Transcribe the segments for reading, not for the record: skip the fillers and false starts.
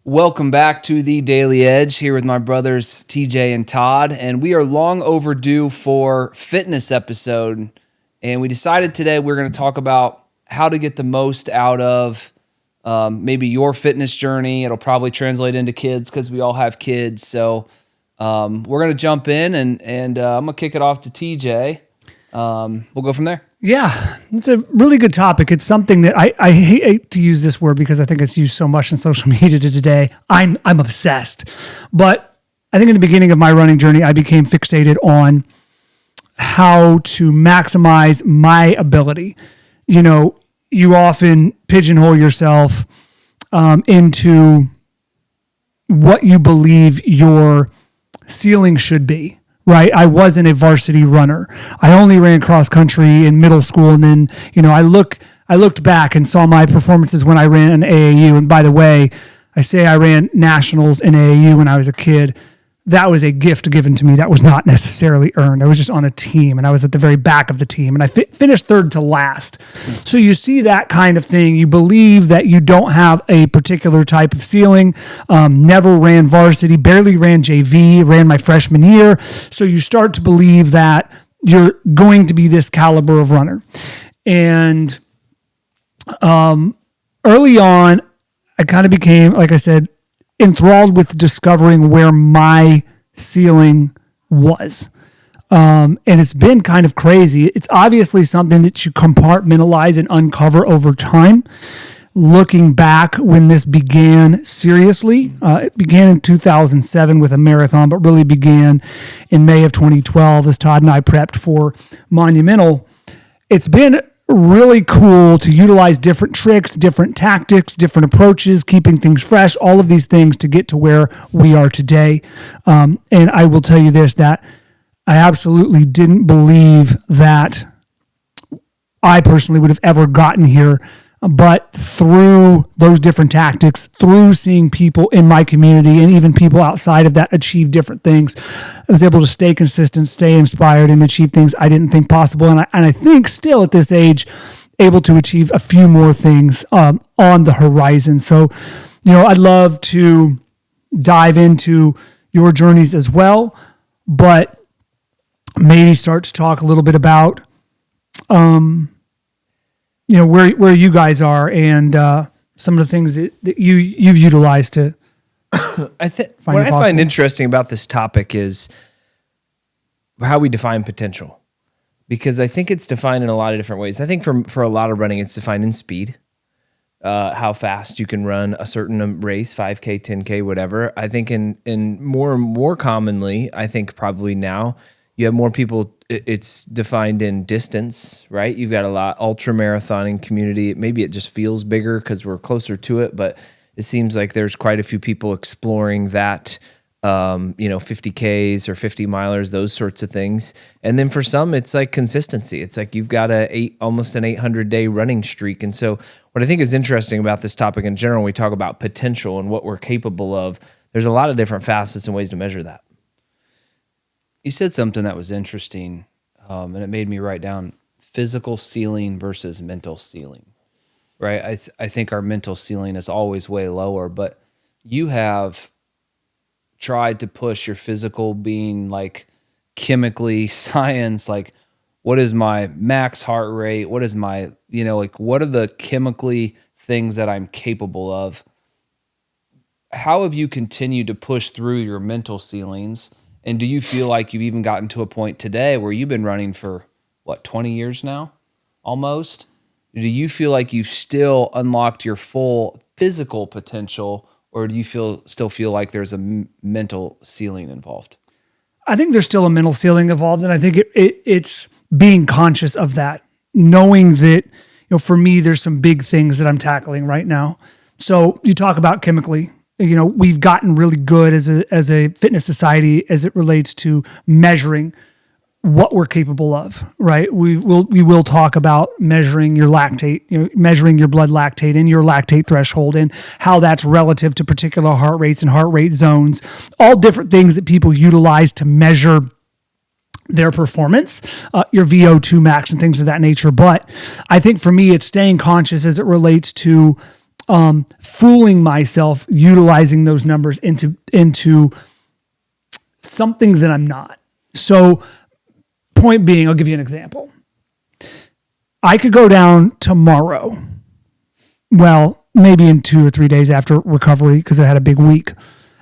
Welcome back to the Daily Edge here with my brothers TJ and Todd, and we are long overdue for fitness episode, and we decided today we're going to talk about how to get the most out of maybe your fitness journey. It'll probably translate into kids because we all have kids, so we're going to jump in and I'm going to kick it off to TJ. We'll go from there. Yeah, it's a really good topic. It's something that I hate to use this word because I think it's used so much in social media today. I'm obsessed. But I think in the beginning of my running journey, I became fixated on how to maximize my ability. You know, you often pigeonhole yourself into what you believe your ceiling should be. Right, I wasn't a varsity runner. I only ran cross country in middle school, and then I looked back and saw my performances when I ran AAU. And by the way, I say I ran nationals in AAU when I was a kid. That was a gift given to me. That was not necessarily earned. I was just on a team, and I was at the very back of the team, and I finished third to last. So you see that kind of thing. You believe that you don't have a particular type of ceiling. Never ran varsity, barely ran JV, ran my freshman year. So you start to believe that you're going to be this caliber of runner. And early on, I kind of became, like I said, enthralled with discovering where my ceiling was. And it's been kind of crazy. It's obviously something that you compartmentalize and uncover over time. Looking back when this began seriously, it began in 2007 with a marathon, but really began in May of 2012 as Todd and I prepped for Monumental. It's been really cool to utilize different tricks, different tactics, different approaches, keeping things fresh, all of these things to get to where we are today. And I will tell you this, that I absolutely didn't believe that I personally would have ever gotten here. But through those different tactics, through seeing people in my community and even people outside of that achieve different things, I was able to stay consistent, stay inspired, and achieve things I didn't think possible. And I think still at this age, able to achieve a few more things on the horizon. So, I'd love to dive into your journeys as well, but maybe start to talk a little bit about where you guys are and some of the things that you've utilized to What I find interesting about this topic is how we define potential, because I think it's defined in a lot of different ways. I think for a lot of running, it's defined in speed, how fast you can run a certain race, 5K, 10K, whatever. I think in more commonly, I think probably now you have more people. It's defined in distance, right? You've got a lot ultra marathoning community. Maybe it just feels bigger because we're closer to it, but it seems like there's quite a few people exploring that, 50Ks or 50 milers, those sorts of things. And then for some, it's like consistency. It's like you've got almost an 800-day running streak. And so what I think is interesting about this topic in general, when we talk about potential and what we're capable of, there's a lot of different facets and ways to measure that. You said something that was interesting, and it made me write down physical ceiling versus mental ceiling, right? I think our mental ceiling is always way lower, but you have tried to push your physical being like chemically science, like what is my max heart rate? What is my, what are the chemically things that I'm capable of? How have you continued to push through your mental ceilings? And do you feel like you've even gotten to a point today where you've been running for, 20 years now, almost? Do you feel like you've still unlocked your full physical potential, or do you still feel like there's a mental ceiling involved? I think there's still a mental ceiling involved, and I think it's being conscious of that, knowing that, for me, there's some big things that I'm tackling right now. So you talk about chemically. We've gotten really good as a fitness society as it relates to measuring what we're capable of, right? We will talk about measuring your lactate, measuring your blood lactate and your lactate threshold and how that's relative to particular heart rates and heart rate zones, all different things that people utilize to measure their performance, your VO2 max and things of that nature. But I think for me, it's staying conscious as it relates to fooling myself, utilizing those numbers into something that I'm not. So, point being, I'll give you an example. I could go down tomorrow. Well, maybe in 2 or 3 days after recovery, because I had a big week,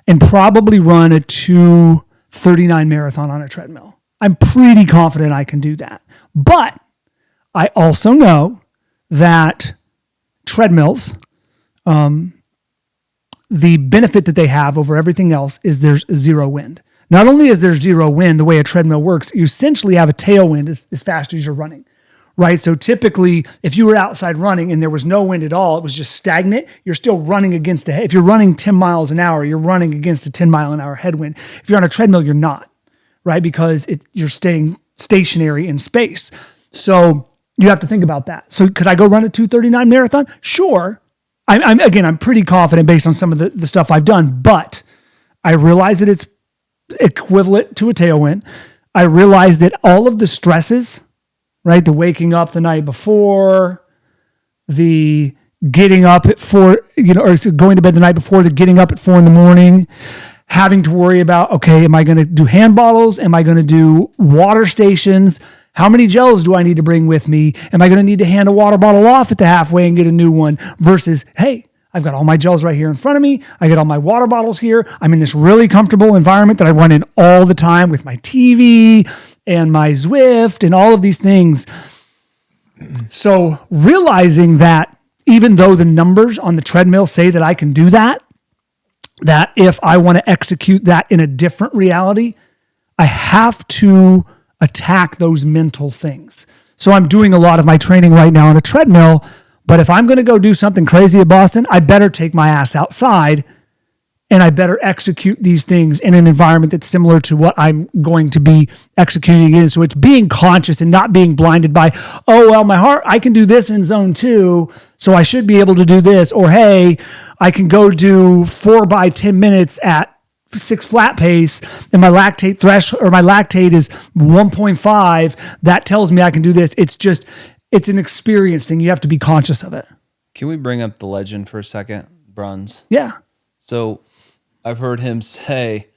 and probably run a 2:39 marathon on a treadmill. I'm pretty confident I can do that. But I also know that treadmills, the benefit that they have over everything else is there's zero wind. Not only is there zero wind, the way a treadmill works, you essentially have a tailwind as fast as you're running, right? So typically, if you were outside running and there was no wind at all, it was just stagnant, you're still running against if you're running 10 miles an hour, you're running against a 10 mile an hour headwind. If you're on a treadmill, you're not, right? Because you're staying stationary in space. So you have to think about that. So could I go run a 2:39 marathon? Sure. I'm pretty confident based on some of the stuff I've done, but I realize that it's equivalent to a tailwind. I realize that all of the stresses, right? The waking up the night before, the getting up at 4, or going to bed the night before, the getting up at 4 a.m, having to worry about, okay, am I going to do hand bottles? Am I going to do water stations? How many gels do I need to bring with me? Am I going to need to hand a water bottle off at the halfway and get a new one? Versus, hey, I've got all my gels right here in front of me. I got all my water bottles here. I'm in this really comfortable environment that I run in all the time with my TV and my Zwift and all of these things. So realizing that even though the numbers on the treadmill say that I can do that if I want to execute that in a different reality, I have to attack those mental things. So I'm doing a lot of my training right now on a treadmill, but if I'm going to go do something crazy at Boston, I better take my ass outside and I better execute these things in an environment that's similar to what I'm going to be executing in. So it's being conscious and not being blinded by, oh, well, my heart, I can do this in zone 2, so I should be able to do this. Or, hey, I can go do 4 by 10 minutes at 6 flat pace and my lactate threshold or my lactate is 1.5. That tells me I can do this. It's an experience thing. You have to be conscious of it. Can we bring up the legend for a second, Bruns? Yeah. So I've heard him say,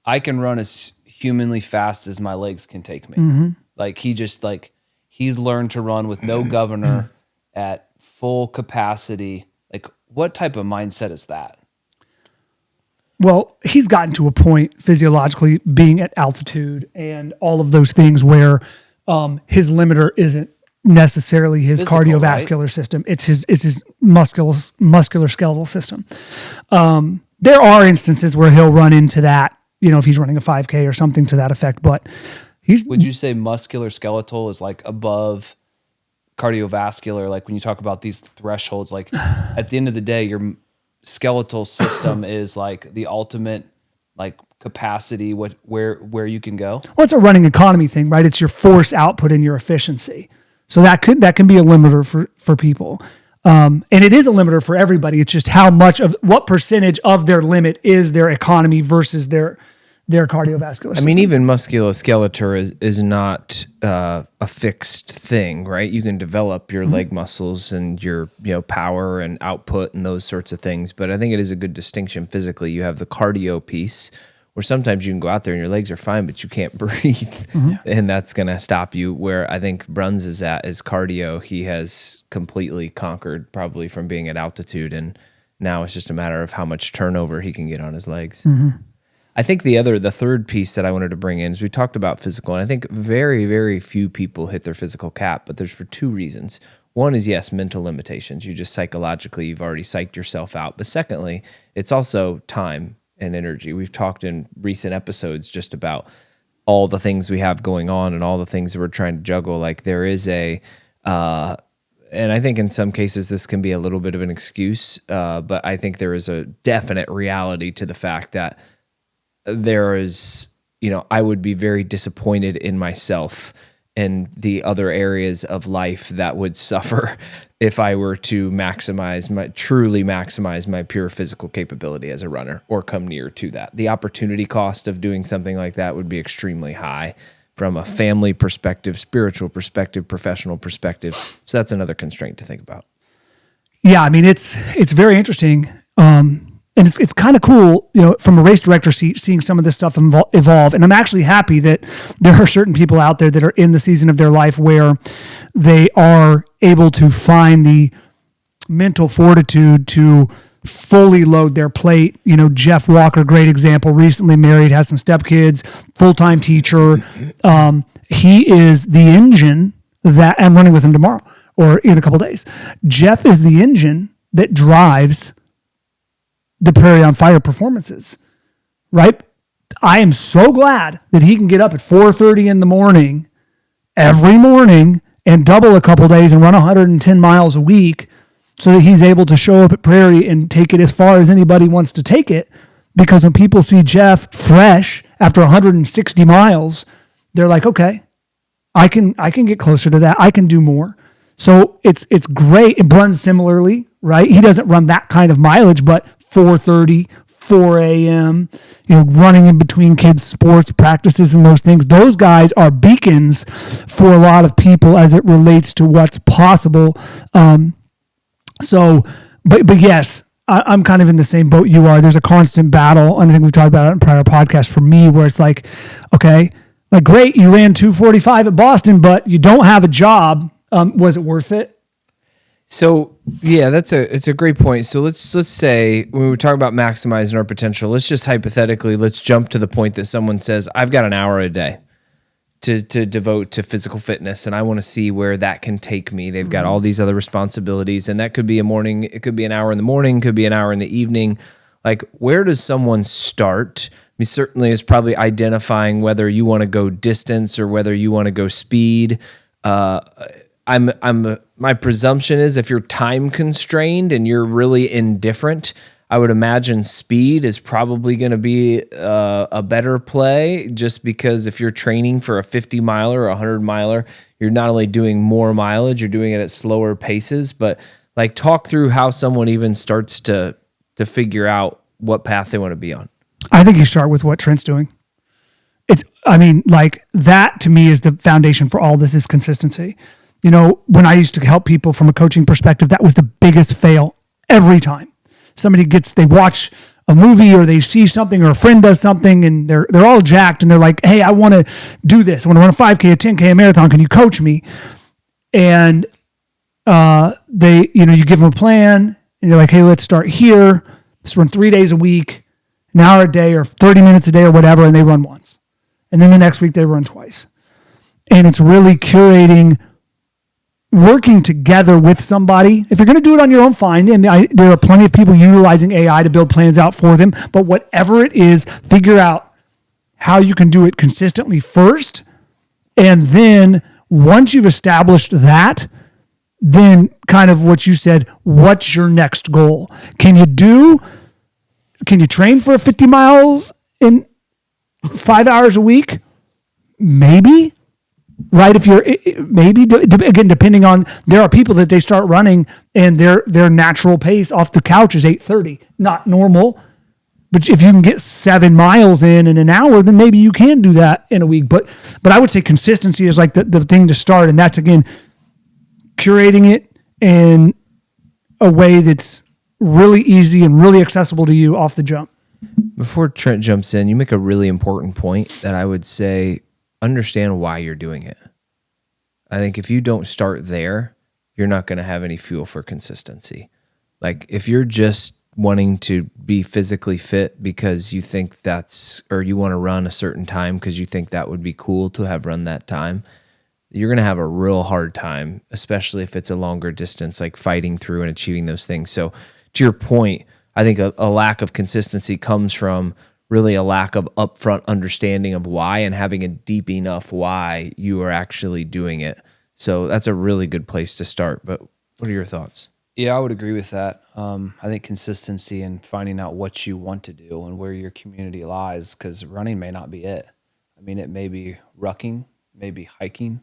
I can run as humanly fast as my legs can take me. Mm-hmm. Like he's learned to run with no governor at full capacity. Like what type of mindset is that? Well, he's gotten to a point physiologically being at altitude and all of those things where his limiter isn't necessarily his physical, cardiovascular system. It's his muscular skeletal system. There are instances where he'll run into that, if he's running a 5K or something to that effect, but would you say muscular skeletal is like above cardiovascular? Like when you talk about these thresholds, like at the end of the day, your skeletal system is like the ultimate like capacity, where you can go? Well, it's a running economy thing, right? It's your force output and your efficiency. So that can be a limiter for people. And it is a limiter for everybody. It's just what percentage of their limit is their economy versus their cardiovascular system. I mean, even musculoskeletal is not a fixed thing, right? You can develop your leg muscles and your power and output and those sorts of things. But I think it is a good distinction physically. You have the cardio piece, where sometimes you can go out there and your legs are fine, but you can't breathe, and that's going to stop you. Where I think Bruns is at is cardio. He has completely conquered probably from being at altitude, and now it's just a matter of how much turnover he can get on his legs. Mm-hmm. I think the third piece that I wanted to bring in is we talked about physical, and I think very, very few people hit their physical cap, but there's for 2 reasons. One is, yes, mental limitations. You just psychologically, you've already psyched yourself out. But secondly, it's also time and energy. We've talked in recent episodes just about all the things we have going on and all the things that we're trying to juggle. Like there is and I think in some cases this can be a little bit of an excuse, but I think there is a definite reality to the fact that there is, I would be very disappointed in myself and the other areas of life that would suffer if I were to truly maximize my pure physical capability as a runner or come near to that. The opportunity cost of doing something like that would be extremely high from a family perspective, spiritual perspective, professional perspective. So that's another constraint to think about. Yeah, I mean it's very interesting, and it's kind of cool, from a race director seat, seeing some of this stuff evolve. And I'm actually happy that there are certain people out there that are in the season of their life where they are able to find the mental fortitude to fully load their plate. Jeff Walker, great example, recently married, has some stepkids, full-time teacher. He is the engine that I'm running with him tomorrow or in a couple days. Jeff is the engine that drives the Prairie on Fire performances, right? I am so glad that he can get up at 4:30 in the morning every morning and double a couple days and run 110 miles a week so that he's able to show up at Prairie and take it as far as anybody wants to take it. Because when people see Jeff fresh after 160 miles, they're like, okay, I can get closer to that. I can do more. So it's great. It runs similarly, right? He doesn't run that kind of mileage, but 4:30, 4 a.m., running in between kids' sports practices and those things. Those guys are beacons for a lot of people as it relates to what's possible. But yes, I'm kind of in the same boat you are. There's a constant battle, and I think we've talked about it in prior podcasts for me, where it's like, okay, like great, you ran 2:45 at Boston, but you don't have a job. Was it worth it? So yeah, it's a great point. So let's say when we talk about maximizing our potential, let's jump to the point that someone says, I've got an hour a day to devote to physical fitness, and I want to see where that can take me. They've got all these other responsibilities, and that could be it could be an hour in the morning, could be an hour in the evening. Like, where does someone start? I mean, certainly is probably identifying whether you want to go distance or whether you want to go speed. My presumption is if you're time constrained and you're really indifferent, I would imagine speed is probably going to be a better play, just because if you're training for a 50 miler or a 100 miler, you're not only doing more mileage, you're doing it at slower paces. But like, talk through how someone even starts to figure out what path they want to be on. I think you start with what Trent's doing. That to me is the foundation for all this, is consistency. When I used to help people from a coaching perspective, that was the biggest fail every time. They watch a movie or they see something or a friend does something and they're all jacked and they're like, hey, I want to do this. I want to run a 5K, a 10K, a marathon. Can you coach me? And you give them a plan and you're like, hey, let's start here. Let's run 3 days a week, an hour a day or 30 minutes a day or whatever. And they run once. And then the next week they run twice. And it's really curating, working together with somebody. If you're going to do it on your own, fine. And there are plenty of people utilizing AI to build plans out for them. But whatever it is, figure out how you can do it consistently first. And then once you've established that, then kind of what you said, what's your next goal? Can you train for 50 miles in 5 hours a week? Maybe. Right, if you're again, depending on, there are people that they start running and their natural pace off the couch is 8:30, not normal. But if you can get 7 miles in an hour, then maybe you can do that in a week. But I would say consistency is like the thing to start, and that's again curating it in a way that's really easy and really accessible to you off the jump. Before Trent jumps in, you make a really important point that I would say, understand why you're doing it. I think if you don't start there, you're not going to have any fuel for consistency. Like, if you're just wanting to be physically fit because you think or you want to run a certain time because you think that would be cool to have run that time, you're going to have a real hard time, especially if it's a longer distance, like fighting through and achieving those things. So to your point, I think a lack of consistency comes from really a lack of upfront understanding of why and having a deep enough why you are actually doing it. So that's a really good place to start. But what are your thoughts? Yeah, I would agree with that. I think consistency and finding out what you want to do and where your community lies, because running may not be it. I mean, it may be rucking, maybe hiking,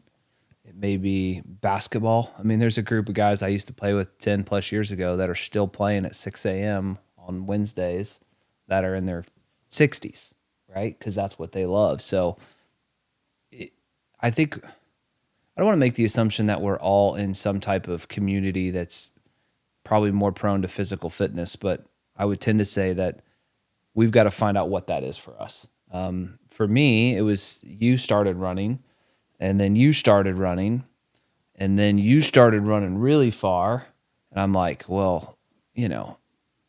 it may be basketball. I mean, there's a group of guys I used to play with 10 plus years ago that are still playing at 6 a.m. on Wednesdays that are in their 60s, right? Because that's what they love. So I think I don't want to make the assumption that we're all in some type of community that's probably more prone to physical fitness, but I would tend to say that we've got to find out what that is for us. For me, it was you started running, and then you started running, and then you started running really far. And I'm like, well,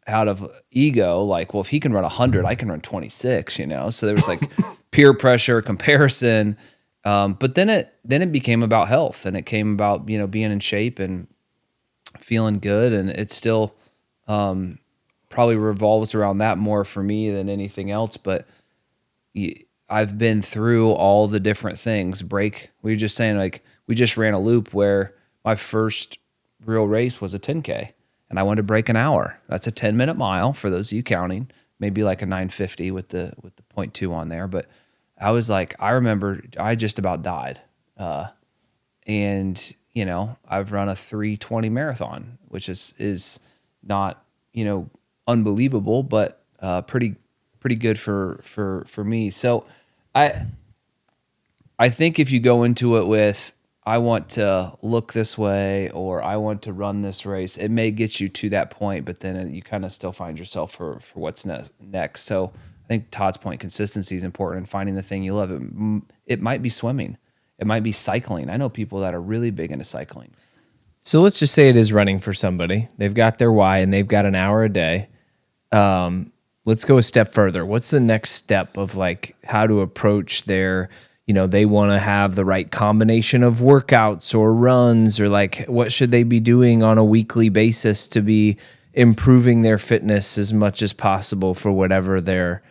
out of ego, like, well, if he can run 100, I can run 26, So there was like peer pressure, comparison. But then it became about health, and it came about, being in shape and feeling good. And it still probably revolves around that more for me than anything else. But I've been through all the different things. We were just saying, like, we just ran a loop where my first real race was a 10K. And I wanted to break an hour. That's a 10-minute mile for those of you counting, maybe like a 950 with the 0.2 on there. But I was like, I remember I just about died. And I've run a 3:20 marathon, which is not, unbelievable, but pretty good for me. So I think if you go into it with, I want to look this way, or I want to run this race, it may get you to that point, but then you kind of still find yourself for what's next. So I think Todd's point, consistency is important, and finding the thing you love. It might be swimming. It might be cycling. I know people that are really big into cycling. So let's just say it is running for somebody. They've got their why, and they've got an hour a day. Let's go a step further. What's the next step of like how to approach their, they want to have the right combination of workouts or runs, or like what should they be doing on a weekly basis to be improving their fitness as much as possible for whatever they're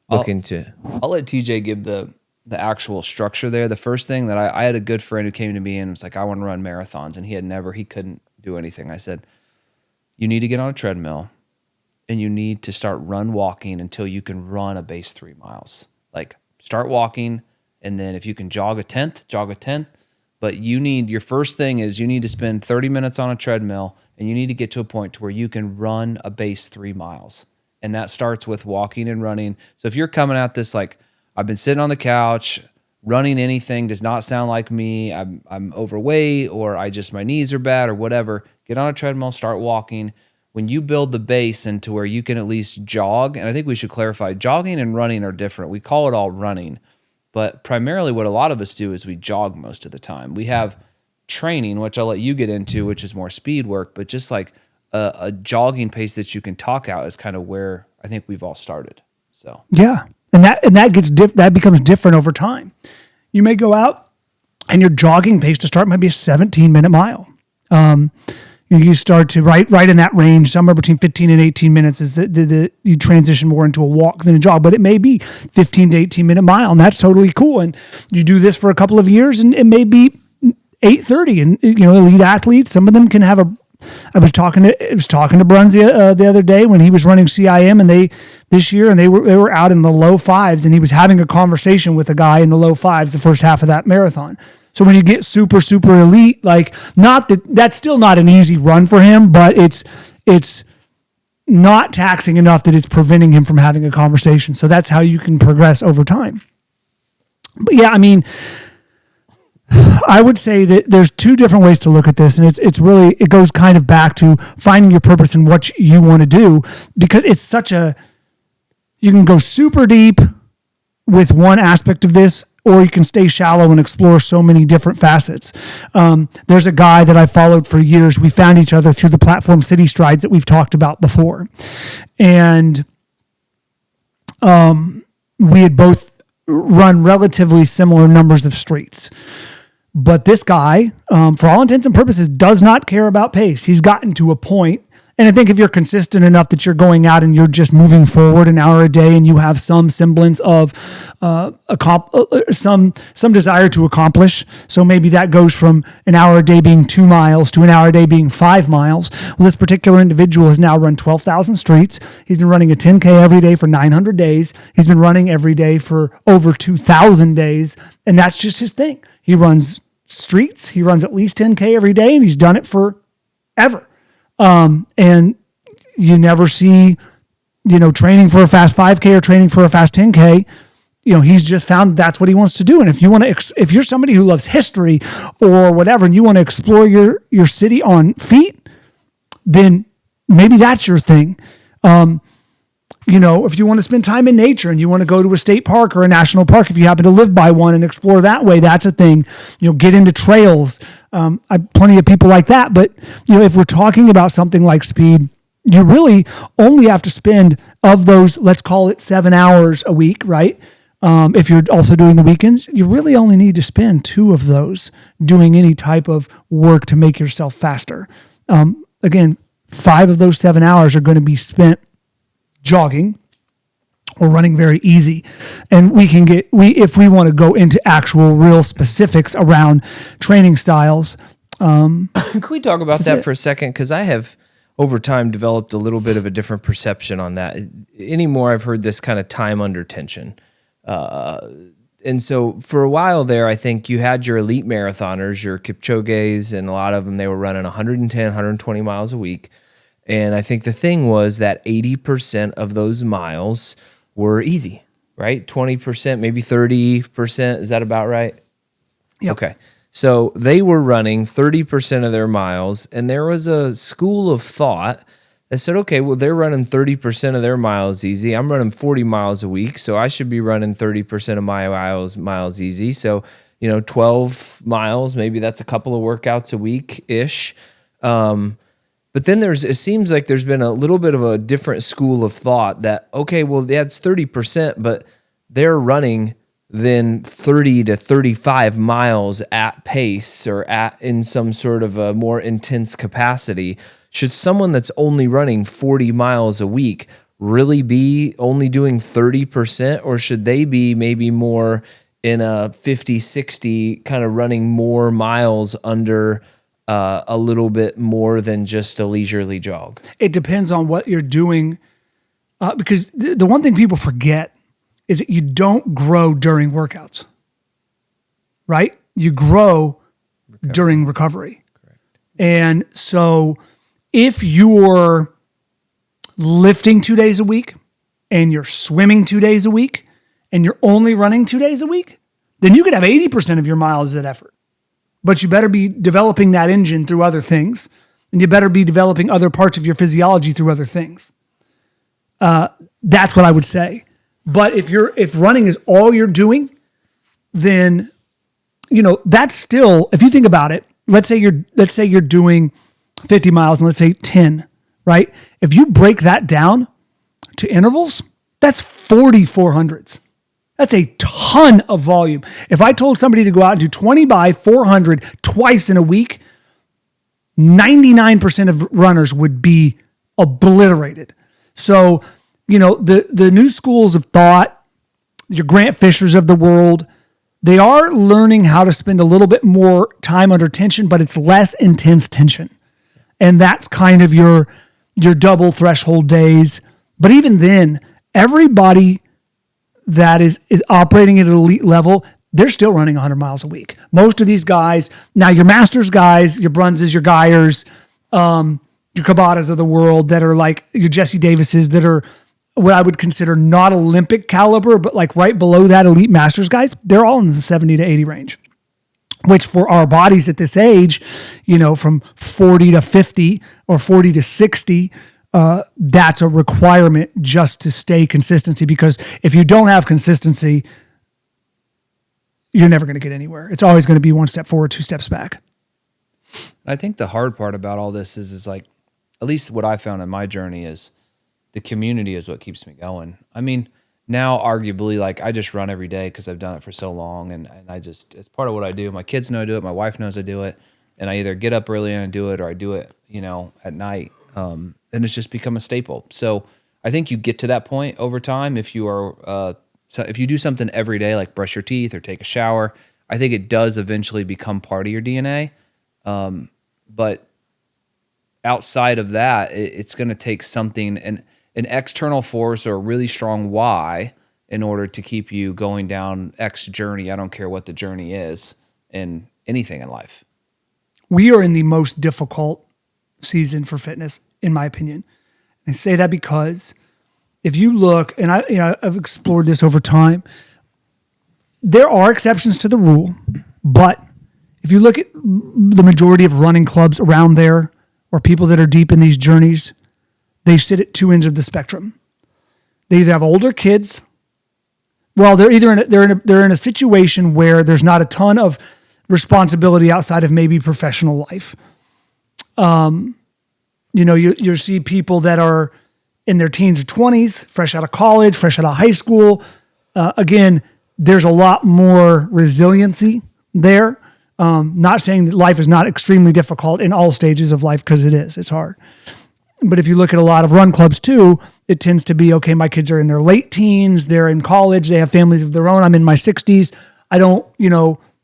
looking to? I'll let TJ give the actual structure there. The first thing that I had a good friend who came to me and was like, I want to run marathons. And he couldn't do anything. I said, you need to get on a treadmill, and you need to start walking until you can run a base 3 miles. Like, start walking. And then if you can jog a 10th. But your first thing is you need to spend 30 minutes on a treadmill, and you need to get to a point to where you can run a base 3 miles. And that starts with walking and running. So if you're coming at this like, I've been sitting on the couch, running anything does not sound like me, I'm overweight, or my knees are bad, or whatever, get on a treadmill, start walking. When you build the base into where you can at least jog, and I think we should clarify, jogging and running are different. We call it all running. But primarily what a lot of us do is we jog most of the time. We have training, which I'll let you get into, which is more speed work, but just like a jogging pace that you can talk out is kind of where I think we've all started. So yeah, and that becomes different over time. You may go out and your jogging pace to start might be a 17-minute mile. You start to right in that range, somewhere between 15 and 18 minutes is you transition more into a walk than a jog, but it may be 15 to 18-minute mile, and that's totally cool. And you do this for a couple of years, and it may be 8:30. And elite athletes, some of them can have I was talking to Brunzi the other day when he was running CIM, and they were out in the low fives, and he was having a conversation with a guy in the low fives the first half of that marathon. So when you get super, super elite, like that's still not an easy run for him, but it's not taxing enough that it's preventing him from having a conversation. So that's how you can progress over time. But yeah, I mean, I would say that there's two different ways to look at this, and it goes kind of back to finding your purpose and what you want to do, because it's you can go super deep with one aspect of this, or you can stay shallow and explore so many different facets. There's a guy that I followed for years. We found each other through the platform City Strides that we've talked about before. And we had both run relatively similar numbers of streets. But this guy, for all intents and purposes, does not care about pace. He's gotten to a point, and I think if you're consistent enough that you're going out and you're just moving forward an hour a day, and you have some semblance of some desire to accomplish, so maybe that goes from an hour a day being 2 miles to an hour a day being 5 miles. Well, this particular individual has now run 12,000 streets. He's been running a 10K every day for 900 days. He's been running every day for over 2,000 days, and that's just his thing. He runs streets. He runs at least 10K every day, and he's done it forever. And you never see, training for a fast 5K or training for a fast 10K. He's just found that's what he wants to do. And if you want to, if you're somebody who loves history or whatever, and you want to explore your city on feet, then maybe that's your thing. If you want to spend time in nature and you want to go to a state park or a national park, if you happen to live by one and explore that way, that's a thing. Get into trails. Plenty of people like that. But, if we're talking about something like speed, you really only have to spend of those, let's call it 7 hours a week, right? If you're also doing the weekends, you really only need to spend 2 of those doing any type of work to make yourself faster. Again, 5 of those 7 hours are going to be spent jogging or running very easy. And if we want to go into actual real specifics around training styles. Can we talk about that for a second? Because I have over time developed a little bit of a different perception on that. Anymore, I've heard this kind of time under tension. And so for a while there, I think you had your elite marathoners, your Kipchoges, and a lot of them, they were running 110, 120 miles a week. And I think the thing was that 80% of those miles were easy, right? 20%, maybe 30%. Is that about right? Yep. Okay. So they were running 30% of their miles, and there was a school of thought that said, okay, well, they're running 30% of their miles easy. I'm running 40 miles a week, so I should be running 30% of my miles easy. So, 12 miles, maybe that's a couple of workouts a week-ish. But then it seems like there's been a little bit of a different school of thought that, okay, well, that's 30%, but they're running then 30 to 35 miles at pace or in some sort of a more intense capacity. Should someone that's only running 40 miles a week really be only doing 30%, or should they be maybe more in a 50, 60 kind of running more miles under a little bit more than just a leisurely jog? It depends on what you're doing, because the one thing people forget is that you don't grow during workouts, right? You grow during recovery. Correct. And so if you're lifting 2 days a week and you're swimming 2 days a week and you're only running 2 days a week, then you could have 80% of your miles at effort. But you better be developing that engine through other things, and you better be developing other parts of your physiology through other things. That's what I would say. But if running is all you're doing, then that's still, if you think about it, let's say you're doing 50 miles and let's say 10, right? If you break that down to intervals, that's 4,400s. That's a ton of volume. If I told somebody to go out and do 20 by 400 twice in a week, 99% of runners would be obliterated. So, the new schools of thought, your Grant Fishers of the world, they are learning how to spend a little bit more time under tension, but it's less intense tension. And that's kind of your double threshold days. But even then, everybody that is operating at an elite level, they're still running 100 miles a week. Most of these guys, now your Masters guys, your Brunses, your Geyers, your Kabatas of the world that are like your Jesse Davises that are what I would consider not Olympic caliber, but like right below that elite Masters guys, they're all in the 70 to 80 range, which for our bodies at this age, from 40 to 50 or 40 to 60, that's a requirement just to stay consistency, because if you don't have consistency, you're never going to get anywhere. It's always going to be 1 step forward, 2 steps back. I think the hard part about all this is like, at least what I found in my journey is the community is what keeps me going. I mean, now arguably, like, I just run every day because I've done it for so long, and it's part of what I do. My kids know I do it. My wife knows I do it. And I either get up early and I do it, or I do it, at night. And it's just become a staple. So I think you get to that point over time. If you are, if you do something every day, like brush your teeth or take a shower, I think it does eventually become part of your DNA. But outside of that, it's going to take something, an external force or a really strong why in order to keep you going down X journey. I don't care what the journey is in anything in life. We are in the most difficult season for fitness, in my opinion. I say that because if you look, and I've explored this over time, there are exceptions to the rule, but if you look at the majority of running clubs around there, or people that are deep in these journeys, they sit at two ends of the spectrum. They either have older kids. Well, they're in a situation where there's not a ton of responsibility outside of maybe professional life. You see people that are in their teens or 20s, fresh out of college, fresh out of high school. Again, there's a lot more resiliency there. Not saying that life is not extremely difficult in all stages of life, because it is. It's hard. But if you look at a lot of run clubs too, it tends to be, okay, my kids are in their late teens, they're in college, they have families of their own. I'm in my 60s. I don't,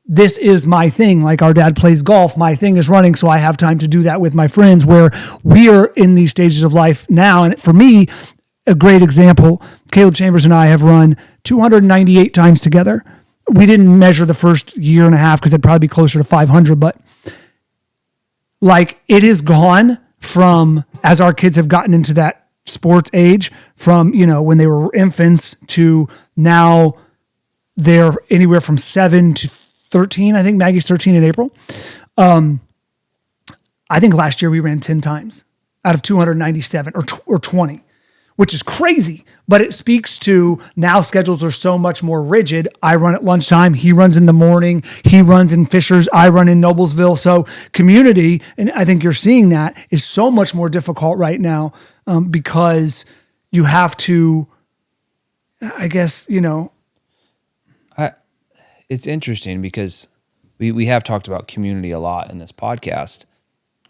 this is my thing. Like our dad plays golf. My thing is running. So I have time to do that with my friends, where we are in these stages of life now. And for me, a great example, Caleb Chambers and I have run 298 times together. We didn't measure the first year and a half because it'd probably be closer to 500, but like it has gone from, as our kids have gotten into that sports age, from, when they were infants to now they're anywhere from 7 to 13. I think Maggie's 13 in April. I think last year we ran 10 times out of 297 or 20, which is crazy. But it speaks to now schedules are so much more rigid. I run at lunchtime. He runs in the morning. He runs in Fishers. I run in Noblesville. So community, and I think you're seeing that, is so much more difficult right now because you have to, I guess, It's interesting because we have talked about community a lot in this podcast,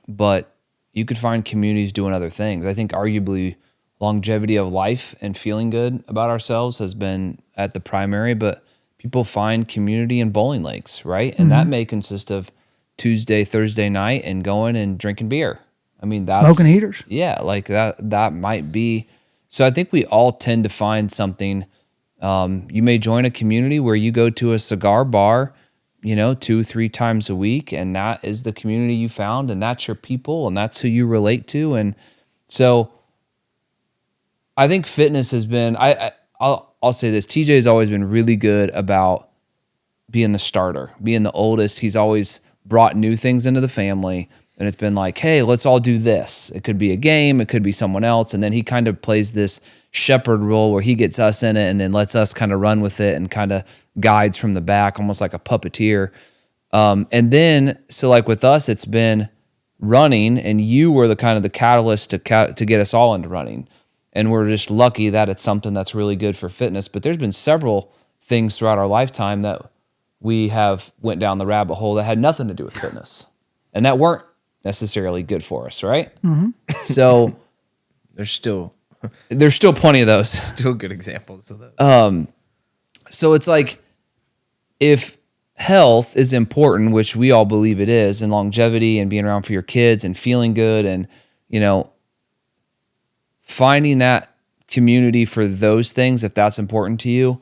but you could find communities doing other things. I think arguably longevity of life and feeling good about ourselves has been at the primary, but people find community in bowling lakes, right? And that may consist of Tuesday, Thursday night and going and drinking beer. I mean, that's smoking heaters. Yeah, like that might be. So I think we all tend to find something. You may join a community where you go to a cigar bar, 2-3 times a week, and that is the community you found, and that's your people, and that's who you relate to. And so I think fitness has been, I'll say this, TJ has always been really good about being the starter, being the oldest. He's always brought new things into the family, and it's been like, hey, let's all do this. It could be a game, it could be someone else, and then he kind of plays this shepherd role where he gets us in it and then lets us kind of run with it and kind of guides from the back, almost like a puppeteer. And then, so like with us, it's been running, and you were the kind of the catalyst to get us all into running. And we're just lucky that it's something that's really good for fitness. But there's been several things throughout our lifetime that we have went down the rabbit hole that had nothing to do with fitness and that weren't necessarily good for us, right? Mm-hmm. So There's still plenty of those. still good examples of those. So it's like, if health is important, which we all believe it is, and longevity and being around for your kids and feeling good and, finding that community for those things, if that's important to you,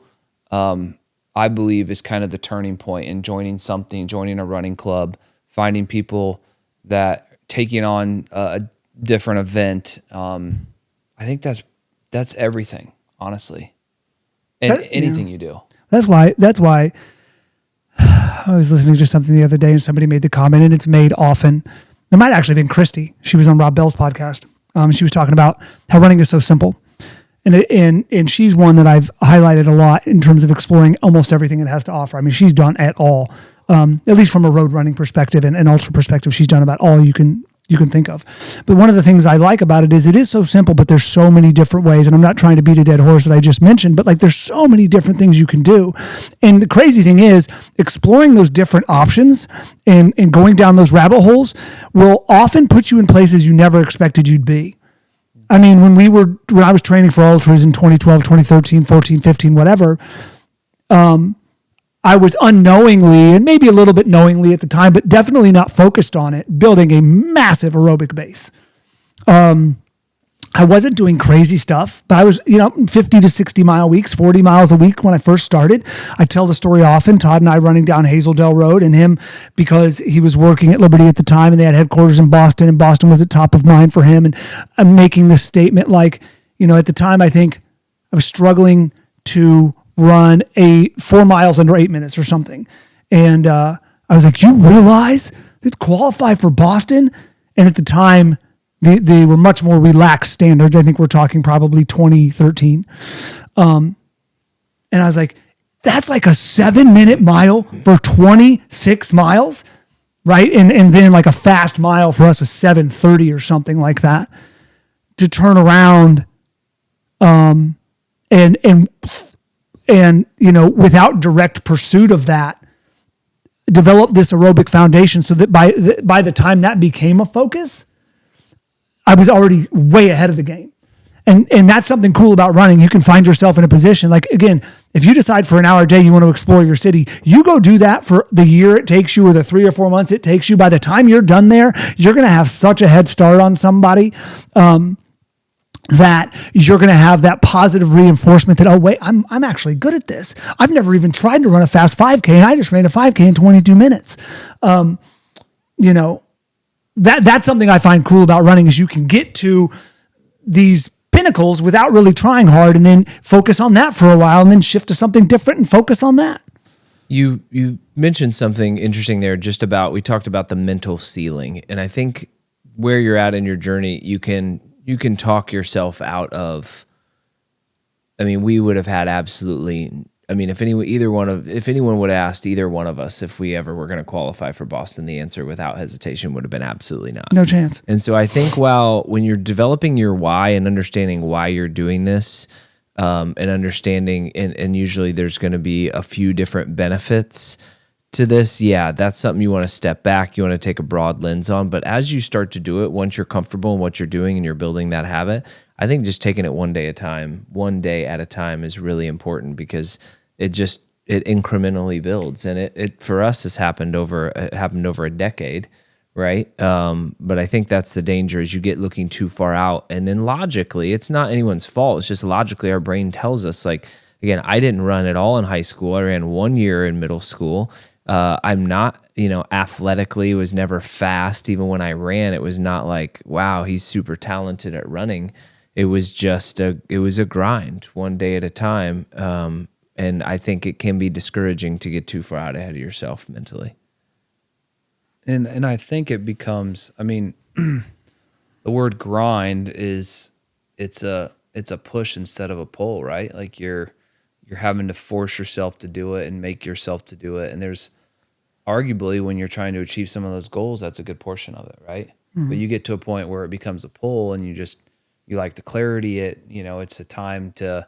I believe is kind of the turning point in joining a running club, finding people that taking on a different event. I think that's everything, honestly. And anything you do. That's why I was listening to something the other day and somebody made the comment, and it's made often. It might actually have been Christy. She was on Rob Bell's podcast. She was talking about how running is so simple. And she's one that I've highlighted a lot in terms of exploring almost everything it has to offer. I mean, she's done it all, at least from a road running perspective and ultra perspective. She's done about all you can think of. But one of the things I like about it is so simple, but there's so many different ways. And I'm not trying to beat a dead horse that I just mentioned, but like there's so many different things you can do. And the crazy thing is exploring those different options and going down those rabbit holes will often put you in places you never expected you'd be. I mean, when I was training for ultras in 2012, 2013, 14, 15, whatever, I was unknowingly, and maybe a little bit knowingly at the time, but definitely not focused on it, building a massive aerobic base. I wasn't doing crazy stuff, but I was, 50 to 60 mile weeks, 40 miles a week when I first started. I tell the story often, Todd and I running down Hazeldale Road, and him, because he was working at Liberty at the time and they had headquarters in Boston, and Boston was at top of mind for him. And I'm making this statement like, at the time, I think I was struggling to run 4 miles under 8 minutes or something. And I was like, you realize that qualify for Boston? And at the time, they were much more relaxed standards. I think we're talking probably 2013. And I was like, that's like a 7-minute mile for 26 miles, right? And then like a fast mile for us was 7:30 or something like that. To turn around, and without direct pursuit of that, develop this aerobic foundation so that by the time that became a focus, I was already way ahead of the game. And that's something cool about running. You can find yourself in a position, like, again, if you decide for an hour a day you want to explore your city, you go do that for the year it takes you or the 3 or 4 months it takes you. By the time you're done there, you're going to have such a head start on somebody that you're going to have that positive reinforcement that, oh, wait, I'm actually good at this. I've never even tried to run a fast 5K, and I just ran a 5K in 22 minutes. That's something I find cool about running is you can get to these pinnacles without really trying hard and then focus on that for a while and then shift to something different and focus on that. You mentioned something interesting there we talked about the mental ceiling. And I think where you're at in your journey, you can talk yourself out of, we would have had absolutely, if anyone would have asked either one of us if we ever were going to qualify for Boston, the answer without hesitation would have been absolutely not. No chance. And so I think when you're developing your why and understanding why you're doing this, and understanding, and usually there's going to be a few different benefits to this. Yeah, that's something you want to step back. You want to take a broad lens on. But as you start to do it, once you're comfortable in what you're doing and you're building that habit, I think just taking it one day at a time is really important because it incrementally builds. And it for us has happened over a decade, right? But I think that's the danger is you get looking too far out. And then logically, it's not anyone's fault. It's just logically our brain tells us, like, again, I didn't run at all in high school. I ran 1 year in middle school. I'm not, athletically was never fast. Even when I ran, it was not like, wow, he's super talented at running. It was just a grind one day at a time. And I think it can be discouraging to get too far out ahead of yourself mentally. And I think it becomes, the word grind it's a push instead of a pull, right? Like you're having to force yourself to do it and make yourself to do it. And there's arguably when you're trying to achieve some of those goals, that's a good portion of it, right? Mm-hmm. But you get to a point where it becomes a pull and you like the clarity. It's a time to,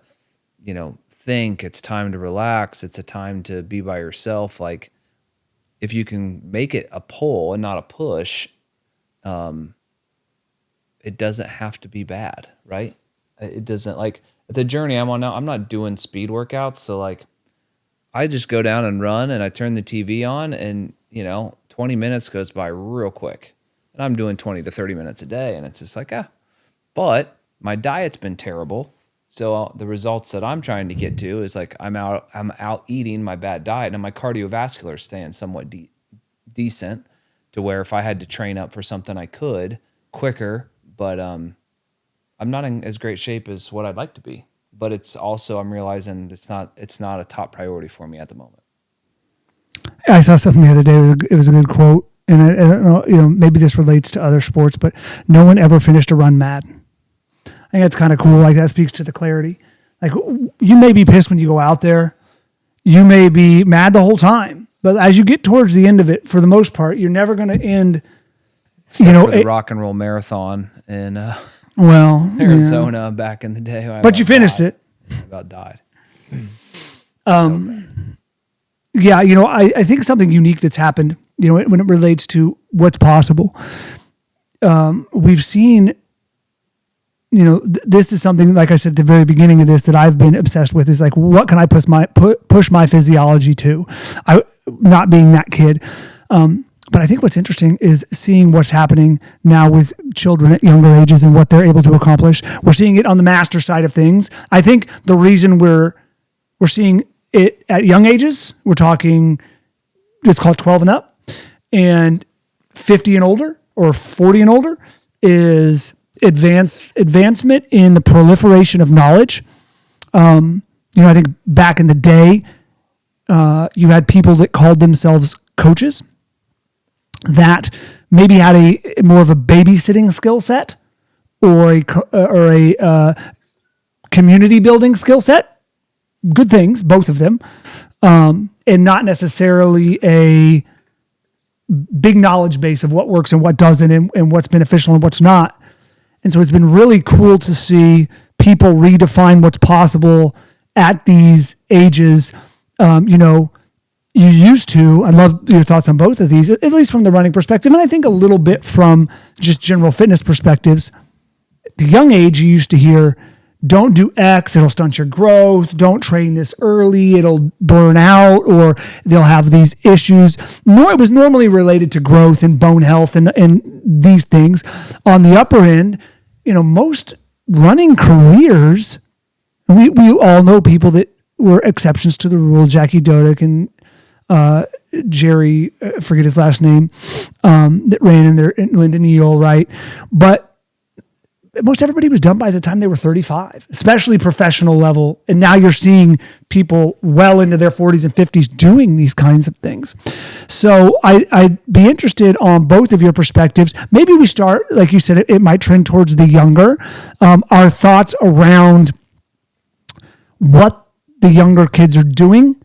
think, it's time to relax. It's a time to be by yourself. Like if you can make it a pull and not a push, it doesn't have to be bad, right? It doesn't, like the journey I'm on now, I'm not doing speed workouts. So like I just go down and run and I turn the TV on and, 20 minutes goes by real quick and I'm doing 20 to 30 minutes a day. And it's just like, but my diet's been terrible. So the results that I'm trying to get to is like, I'm out eating my bad diet and my cardiovascular is staying somewhat decent to where if I had to train up for something, I could quicker, but, I'm not in as great shape as what I'd like to be, but it's also, I'm realizing it's not a top priority for me at the moment. I saw something the other day. It was a good quote, and I don't know, maybe this relates to other sports, but no one ever finished a run mad. I think that's kind of cool. Like that speaks to the clarity. Like you may be pissed when you go out there. You may be mad the whole time, but as you get towards the end of it, for the most part, you're never going to end, Except for the rock and roll marathon in Arizona back in the day. But you finished it. About died. Yeah, I think something unique that's happened, when it relates to what's possible. We've seen, this is something, like I said at the very beginning of this, that I've been obsessed with is like, what can I push my physiology to? Not being that kid. But I think what's interesting is seeing what's happening now with children at younger ages and what they're able to accomplish. We're seeing it on the master side of things. I think the reason we're seeing it at young ages, we're talking, it's called 12 and up, and 50 and older or 40 and older, is advancement in the proliferation of knowledge. I think back in the day, you had people that called themselves coaches that maybe had a more of a babysitting skill set, or a community building skill set. Good things, both of them, and not necessarily a big knowledge base of what works and what doesn't, and what's beneficial and what's not. And so it's been really cool to see people redefine what's possible at these ages. You used to, I'd love your thoughts on both of these, at least from the running perspective, and I think a little bit from just general fitness perspectives. At the young age, you used to hear, don't do X, it'll stunt your growth. Don't train this early, it'll burn out, or they'll have these issues. It was normally related to growth and bone health and these things. On the upper end, most running careers, we all know people that were exceptions to the rule, Jackie Dodick and Jerry, I forget his last name, that ran in there, Lyndon Eel, right? But most everybody was done by the time they were 35, especially professional level. And now you're seeing people well into their 40s and 50s doing these kinds of things. So I'd be interested on both of your perspectives. Maybe we start, like you said, it might trend towards the younger. Our thoughts around what the younger kids are doing,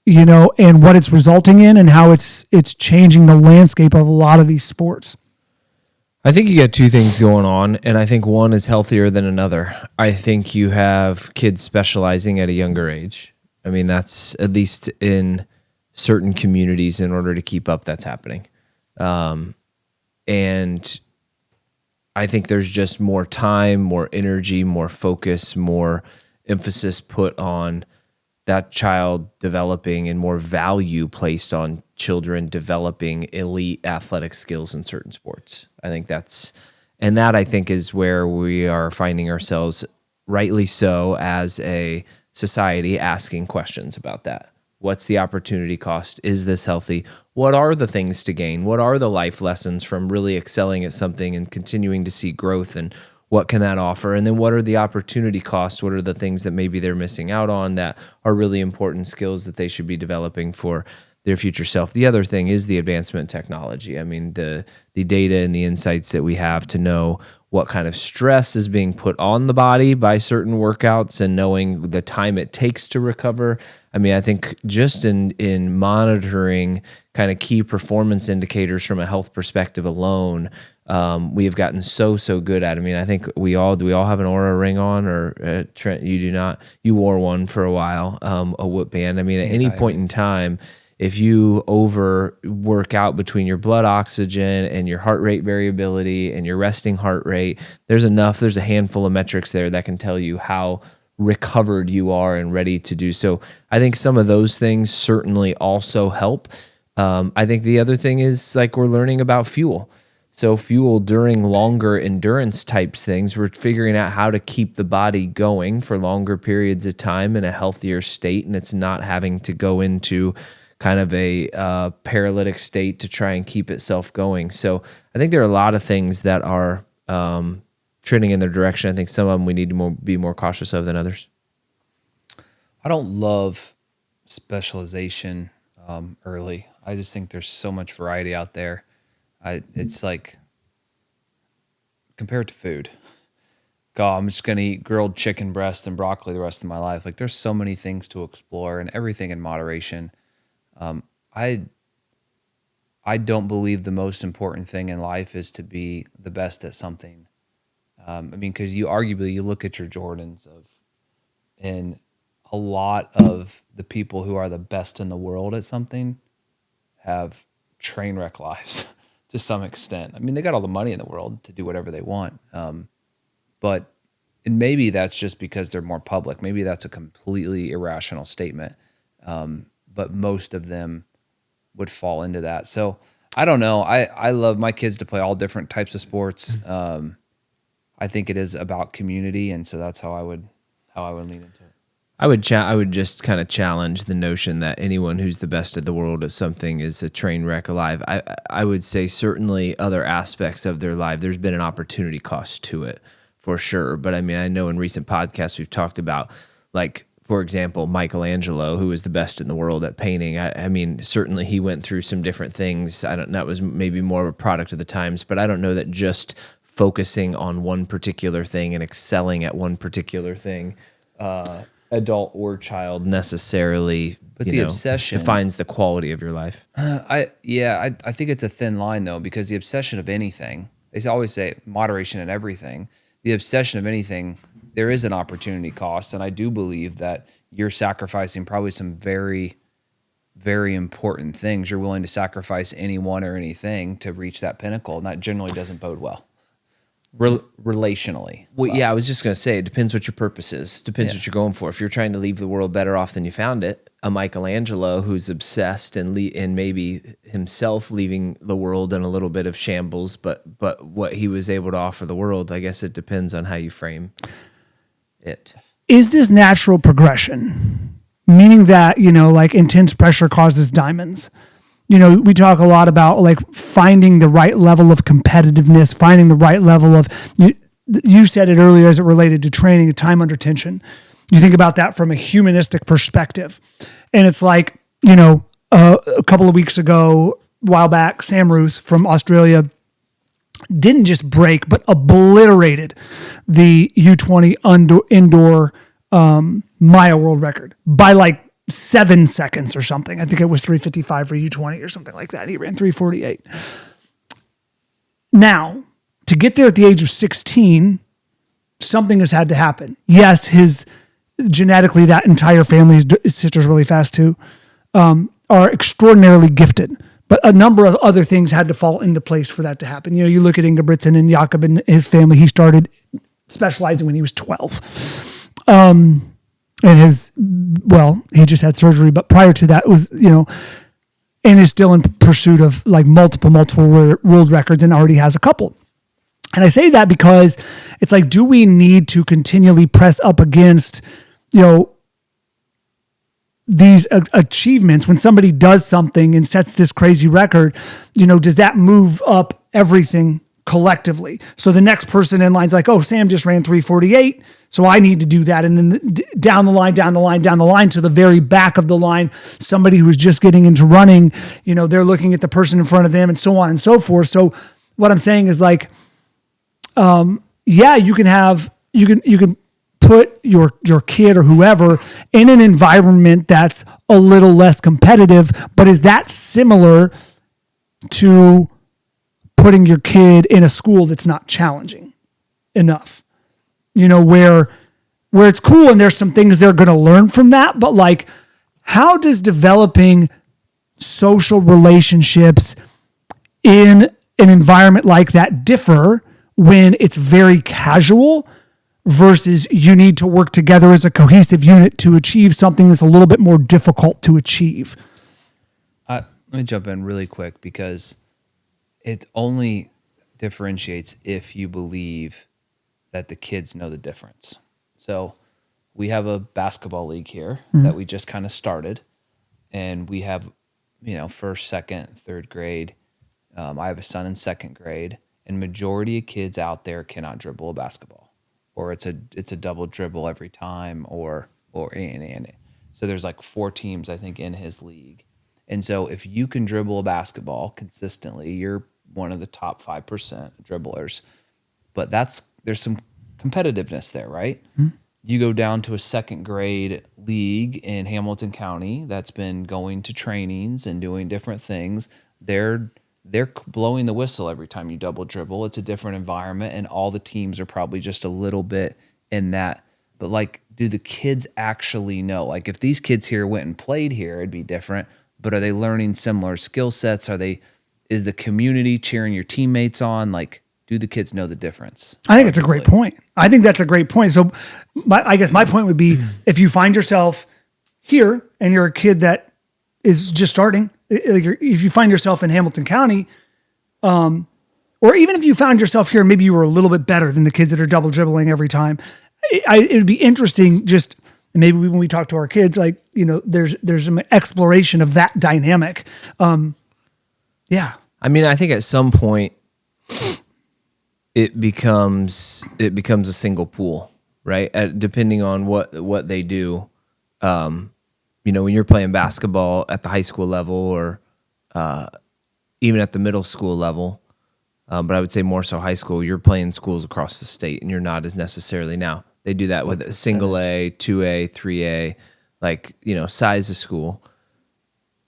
and what it's resulting in, and how it's changing the landscape of a lot of these sports. I think you got two things going on, and I think one is healthier than another. I think you have kids specializing at a younger age. I mean, that's at least in certain communities in order to keep up, that's happening. And I think there's just more time, more energy, more focus, more emphasis put on that child developing and more value placed on children developing elite athletic skills in certain sports. I think I think is where we are finding ourselves, rightly so, as a society, asking questions about that. What's the opportunity cost? Is this healthy? What are the things to gain? What are the life lessons from really excelling at something and continuing to see growth, and what can that offer? And then what are the opportunity costs? What are the things that maybe they're missing out on that are really important skills that they should be developing for their future self? The other thing is the advancement in technology. I mean, the data and the insights that we have to know what kind of stress is being put on the body by certain workouts and knowing the time it takes to recover. I mean, I think just in monitoring kind of key performance indicators from a health perspective alone, we have gotten so good at it. I mean, I think do we all have an Oura ring on, or Trent, you do not? You wore one for a while, a Whoop band. I mean, at any point in time, if you overwork out between your blood oxygen and your heart rate variability and your resting heart rate, there's a handful of metrics there that can tell you how recovered you are and ready to do so. I think some of those things certainly also help. I think the other thing is, like, we're learning about fuel. So fuel during longer endurance types things, we're figuring out how to keep the body going for longer periods of time in a healthier state, and it's not having to go into kind of a paralytic state to try and keep itself going. So I think there are a lot of things that are trending in their direction. I think some of them we need to be more cautious of than others. I don't love specialization early. I just think there's so much variety out there. It's like, compared to food, God, I'm just going to eat grilled chicken breast and broccoli the rest of my life. Like, there's so many things to explore, and everything in moderation. I don't believe the most important thing in life is to be the best at something. I mean, because you look at your Jordans and a lot of the people who are the best in the world at something have train wreck lives to some extent. I mean, they got all the money in the world to do whatever they want. But maybe that's just because they're more public. Maybe that's a completely irrational statement. But most of them would fall into that. So I don't know. I love my kids to play all different types of sports. I think it is about community, and so that's how I would lean into it. I would just kind of challenge the notion that anyone who's the best at the world at something is a train wreck alive. I would say certainly other aspects of their life, there's been an opportunity cost to it for sure. But I mean, I know in recent podcasts we've talked about, like, for example, Michelangelo, who is the best in the world at painting. I mean, certainly he went through some different things. That was maybe more of a product of the times, but I don't know that just focusing on one particular thing and excelling at one particular thing, adult or child necessarily. But the obsession defines the quality of your life. I think it's a thin line though, because the obsession of anything, they always say moderation in everything. The obsession of anything, there is an opportunity cost, and I do believe that you're sacrificing probably some very, very important things. You're willing to sacrifice anyone or anything to reach that pinnacle, and that generally doesn't bode well. Relationally. Well, yeah, I was just going to say, it depends what your purpose is. Depends what you're going for. If you're trying to leave the world better off than you found it, a Michelangelo who's obsessed and maybe himself leaving the world in a little bit of shambles, but what he was able to offer the world, I guess it depends on how you frame it. Is this natural progression? Meaning that, like intense pressure causes diamonds. We talk a lot about like finding the right level of competitiveness, finding the right level of, you said it earlier as it related to training, time under tension. You think about that from a humanistic perspective. And it's like, a couple of weeks ago, a while back, Sam Ruth from Australia didn't just break, but obliterated the U20 indoor mile world record by like 7 seconds or something. I think it was 3:55 for U20 or something like that. He ran 3:48. Now, to get there at the age of 16, something has had to happen. Yes, genetically, that entire family, his sister's really fast too, are extraordinarily gifted. But a number of other things had to fall into place for that to happen. You look at Ingebrigtsen and Jakob and his family. He started specializing when he was 12. And he just had surgery, but prior to that was, and is still in pursuit of like multiple world records and already has a couple. And I say that because it's like, do we need to continually press up against, these achievements when somebody does something and sets this crazy record, does that move up everything collectively? So the next person in line's like, oh, Sam just ran 3:48. So I need to do that. And then down the line to the very back of the line, somebody who's just getting into running, they're looking at the person in front of them and so on and so forth. So what I'm saying is like, you can put your kid or whoever in an environment that's a little less competitive, but is that similar to putting your kid in a school that's not challenging enough? Where it's cool and there's some things they're going to learn from that, but like, how does developing social relationships in an environment like that differ when it's very casual versus you need to work together as a cohesive unit to achieve something that's a little bit more difficult to achieve? Let me jump in really quick, because it only differentiates if you believe that the kids know the difference. So we have a basketball league here that we just kind of started, and we have, first, second, third grade. I have a son in second grade, and majority of kids out there cannot dribble a basketball, or it's a double dribble every time, or so there's like 4 teams I think in his league. And so if you can dribble a basketball consistently, you're one of the top 5% dribblers. But there's some competitiveness there, right? Mm-hmm. You go down to a second grade league in Hamilton County that's been going to trainings and doing different things. They're blowing the whistle every time you double dribble. It's a different environment, and all the teams are probably just a little bit in that. But like, do the kids actually know? Like, if these kids here went and played here, it'd be different. But are they learning similar skill sets? Is the community cheering your teammates on? Like, do the kids know the difference? I think it's a great point. I think that's a great point. So I guess my point would be, if you find yourself here and you're a kid that is just starting, if you find yourself in Hamilton County, or even if you found yourself here, maybe you were a little bit better than the kids that are double dribbling every time. It would be interesting, just maybe when we talk to our kids, like, there's an exploration of that dynamic. Yeah. I mean, I think at some point it becomes a single pool, right? Depending on what they do. When you're playing basketball at the high school level, or even at the middle school level, But I would say more so high school. You're playing schools across the state, and you're not as necessarily now. They do that with a single A, 2A, 3A, like, size of school.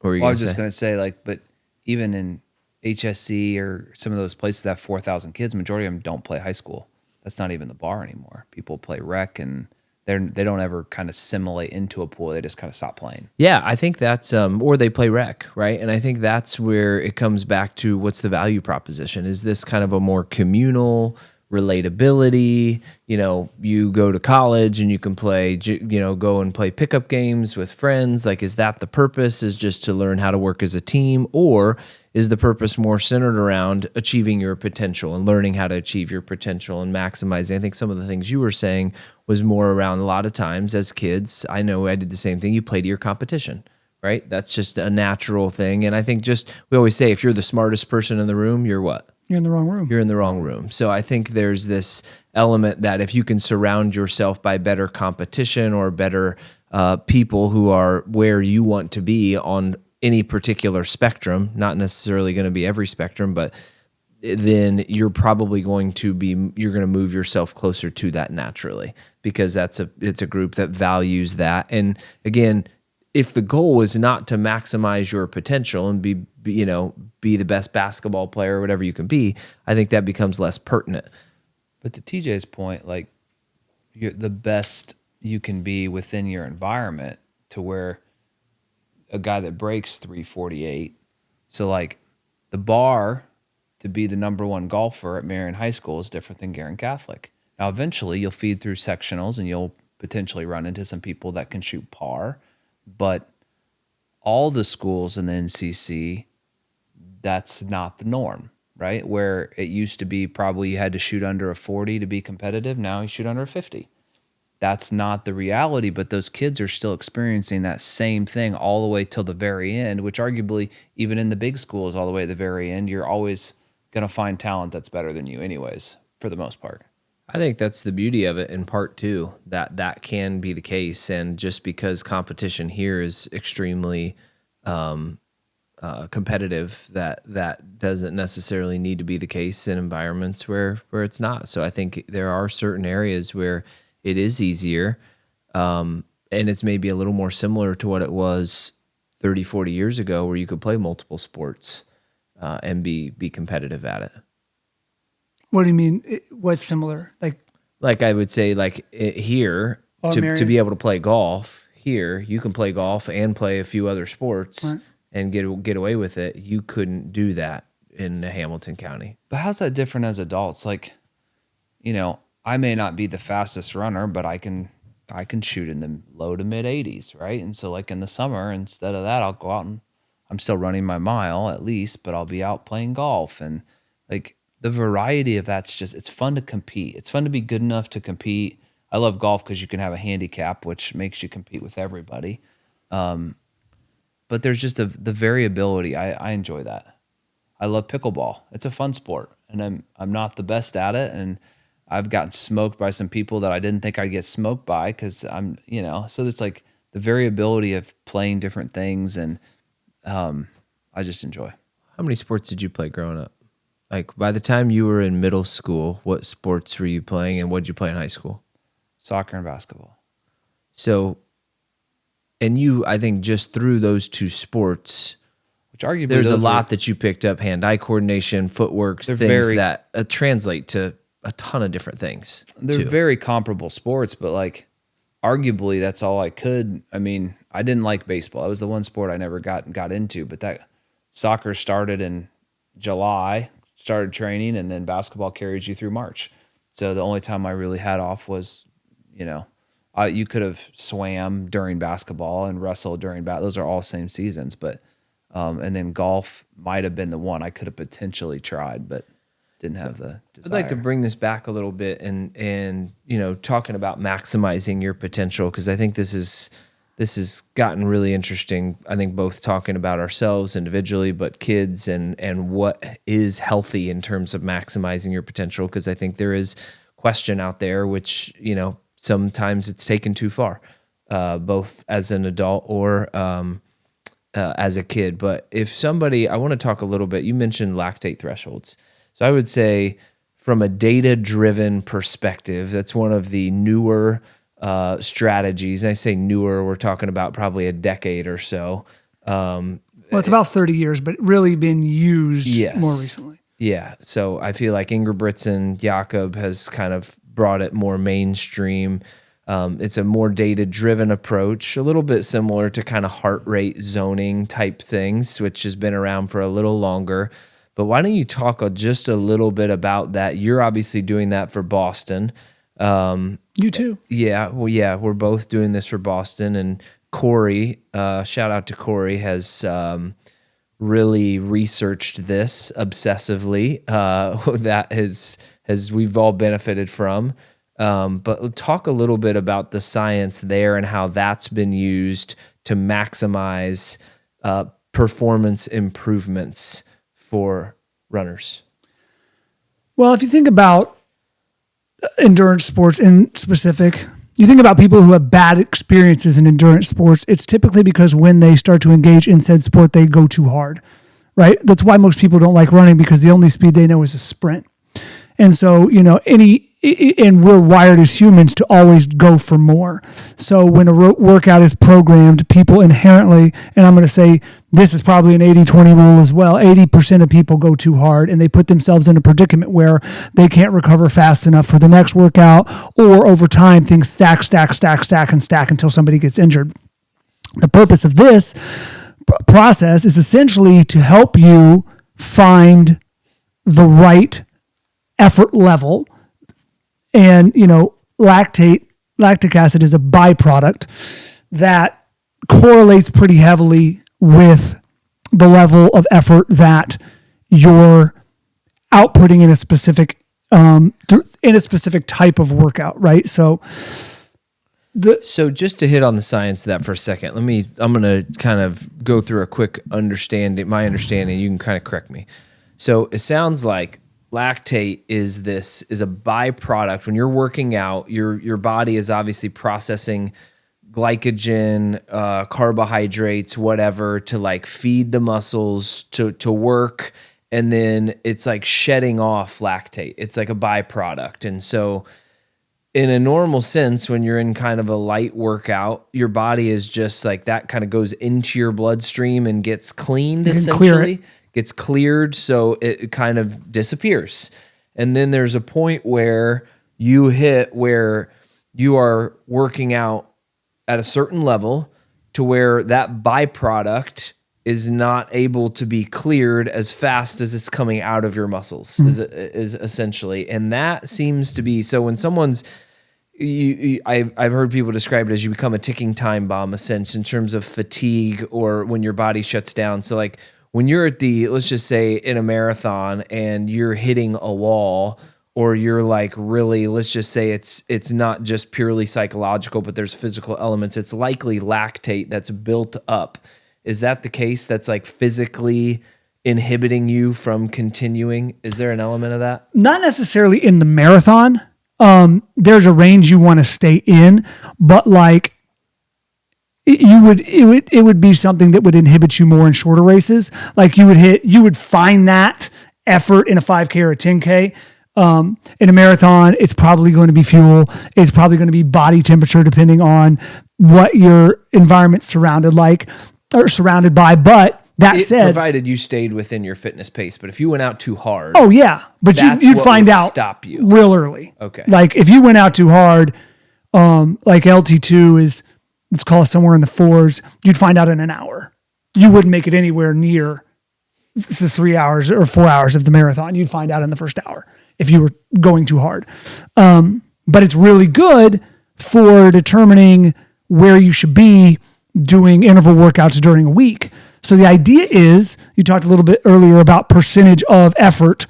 Or Well, I was just going to say, like, but even in HSC or some of those places that have 4,000 kids, majority of them don't play high school. That's not even the bar anymore. People play rec, and they don't ever kind of assimilate into a pool. They just kind of stop playing. Yeah, I think that's or they play rec, right? And I think that's where it comes back to what's the value proposition? Is this kind of a more communal relatability? You go to college and you can play, go and play pickup games with friends. Like, is that the purpose? Is just to learn how to work as a team, or is the purpose more centered around achieving your potential and learning how to achieve your potential and maximizing? I think some of the things you were saying was more around, a lot of times as kids, I know I did the same thing. You play to your competition, right? That's just a natural thing. And I think we always say, if you're the smartest person in the room, you're what? You're in the wrong room. You're in the wrong room. So I think there's this element that if you can surround yourself by better competition or better people who are where you want to be on any particular spectrum, not necessarily going to be every spectrum, but then you're probably going to move yourself closer to that naturally, because it's a group that values that. And again, if the goal is not to maximize your potential and be the best basketball player or whatever you can be, I think that becomes less pertinent. But to TJ's point, like, you're the best you can be within your environment, to where a guy that breaks 348. So like, the bar to be the number one golfer at Marion High School is different than Guerin Catholic. Now, eventually you'll feed through sectionals and you'll potentially run into some people that can shoot par, but all the schools in the NCC, that's not the norm, right? Where it used to be probably you had to shoot under a 40 to be competitive. Now you shoot under a 50. That's not the reality, but those kids are still experiencing that same thing all the way till the very end, which arguably, even in the big schools, all the way at the very end, you're always going to find talent that's better than you anyways, for the most part. I think that's the beauty of it in part too, that can be the case. And just because competition here is extremely competitive, that doesn't necessarily need to be the case in environments where it's not. So I think there are certain areas where it is easier, and it's maybe a little more similar to what it was 30, 40 years ago, where you could play multiple sports and be competitive at it. What do you mean? What's similar? Like I would say, here, to be able to play golf, here you can play golf and play a few other sports, right, and get away with it. You couldn't do that in Hamilton County. But how's that different as adults? Like, I may not be the fastest runner, but I can shoot in the low to mid 80s, right? And so like in the summer, instead of that, I'll go out and I'm still running my mile at least, but I'll be out playing golf. And like, the variety of that's just, it's fun to compete. It's fun to be good enough to compete. I love golf because you can have a handicap, which makes you compete with everybody. But there's just the variability. I enjoy that. I love pickleball. It's a fun sport, and I'm not the best at it, and I've gotten smoked by some people that I didn't think I'd get smoked by, because so it's like the variability of playing different things, and I just enjoy. How many sports did you play growing up? Like, by the time you were in middle school, what sports were you playing, and what did you play in high school? Soccer and basketball. So, and you, I think just through those two sports, which arguably there's a lot that you picked up: hand-eye coordination, footwork, things that translate to a ton of different things. They're very comparable sports, but like, arguably that's all I could. I mean, I didn't like baseball. That was the one sport I never got into, but that soccer started in July, started training, and then basketball carried you through March. So the only time I really had off was, you could have swam during basketball and wrestled during those are all same seasons, but and then golf might have been the one I could have potentially tried, but didn't have the desire. I'd like to bring this back a little bit and talking about maximizing your potential, because I think this has gotten really interesting. I think both talking about ourselves individually, but kids and what is healthy in terms of maximizing your potential, because I think there is question out there which sometimes it's taken too far, both as an adult or as a kid. But if somebody, I want to talk a little bit, you mentioned lactate thresholds. So I would say from a data-driven perspective, that's one of the newer strategies. And I say newer, we're talking about probably a decade or so. Well, it's about 30 years, but really been used more recently. Yeah. So I feel like Ingebrigtsen, Jakob has kind of brought it more mainstream. It's a more data-driven approach, a little bit similar to kind of heart rate zoning type things, which has been around for a little longer. But why don't you talk just a little bit about that? You're obviously doing that for Boston. You too. Yeah. Well, yeah, we're both doing this for Boston. And Corey, shout out to Corey, has really researched this obsessively. That has we've all benefited from. But talk a little bit about the science there and how that's been used to maximize performance improvements for runners. Well, if you think about endurance sports in specific, you think about people who have bad experiences in endurance sports, it's typically because when they start to engage in said sport, they go too hard, right? That's why most people don't like running, because the only speed they know is a sprint. And so, and we're wired as humans to always go for more. So when a workout is programmed, people inherently, and I'm going to say this is probably an 80-20 rule as well, 80% of people go too hard and they put themselves in a predicament where they can't recover fast enough for the next workout, or over time things stack until somebody gets injured. The purpose of this process is essentially to help you find the right effort level. And, lactic acid is a byproduct that correlates pretty heavily with the level of effort that you're outputting in a specific type of workout, right? So just to hit on the science of that for a second, I'm going to kind of go through a quick my understanding, you can kind of correct me. So it sounds like lactate is a byproduct. When you're working out, your body is obviously processing glycogen, carbohydrates, whatever, to like feed the muscles to work, and then it's like shedding off lactate. It's like a byproduct. And so in a normal sense, when you're in kind of a light workout, your body is just like that kind of goes into your bloodstream and gets cleaned, essentially. Gets cleared, so it kind of disappears. And then there's a point where you hit where you are working out at a certain level to where that byproduct is not able to be cleared as fast as it's coming out of your muscles, is essentially. And that seems to be, so when someone's, I've heard people describe it as you become a ticking time bomb, essentially, in terms of fatigue or when your body shuts down. So like, when you're at let's just say in a marathon and you're hitting a wall, or you're like really, let's just say it's not just purely psychological, but there's physical elements, it's likely lactate that's built up. Is that the case? That's like physically inhibiting you from continuing? Is there an element of that? Not necessarily in the marathon. There's a range you want to stay in, but like, it would be something that would inhibit you more in shorter races. Like you would find that effort in a 5K or a 10K. In a marathon, it's probably going to be fuel. It's probably going to be body temperature, depending on what your environment's surrounded by. But that said, provided you stayed within your fitness pace. But if you went out too hard, oh yeah, but you'd find out stop you real early. Okay, like if you went out too hard, like LT2 is, let's call it somewhere in the 4s, you'd find out in an hour. You wouldn't make it anywhere near the 3 hours or 4 hours of the marathon. You'd find out in the first hour if you were going too hard. But it's really good for determining where you should be doing interval workouts during a week. So the idea is, you talked a little bit earlier about percentage of effort.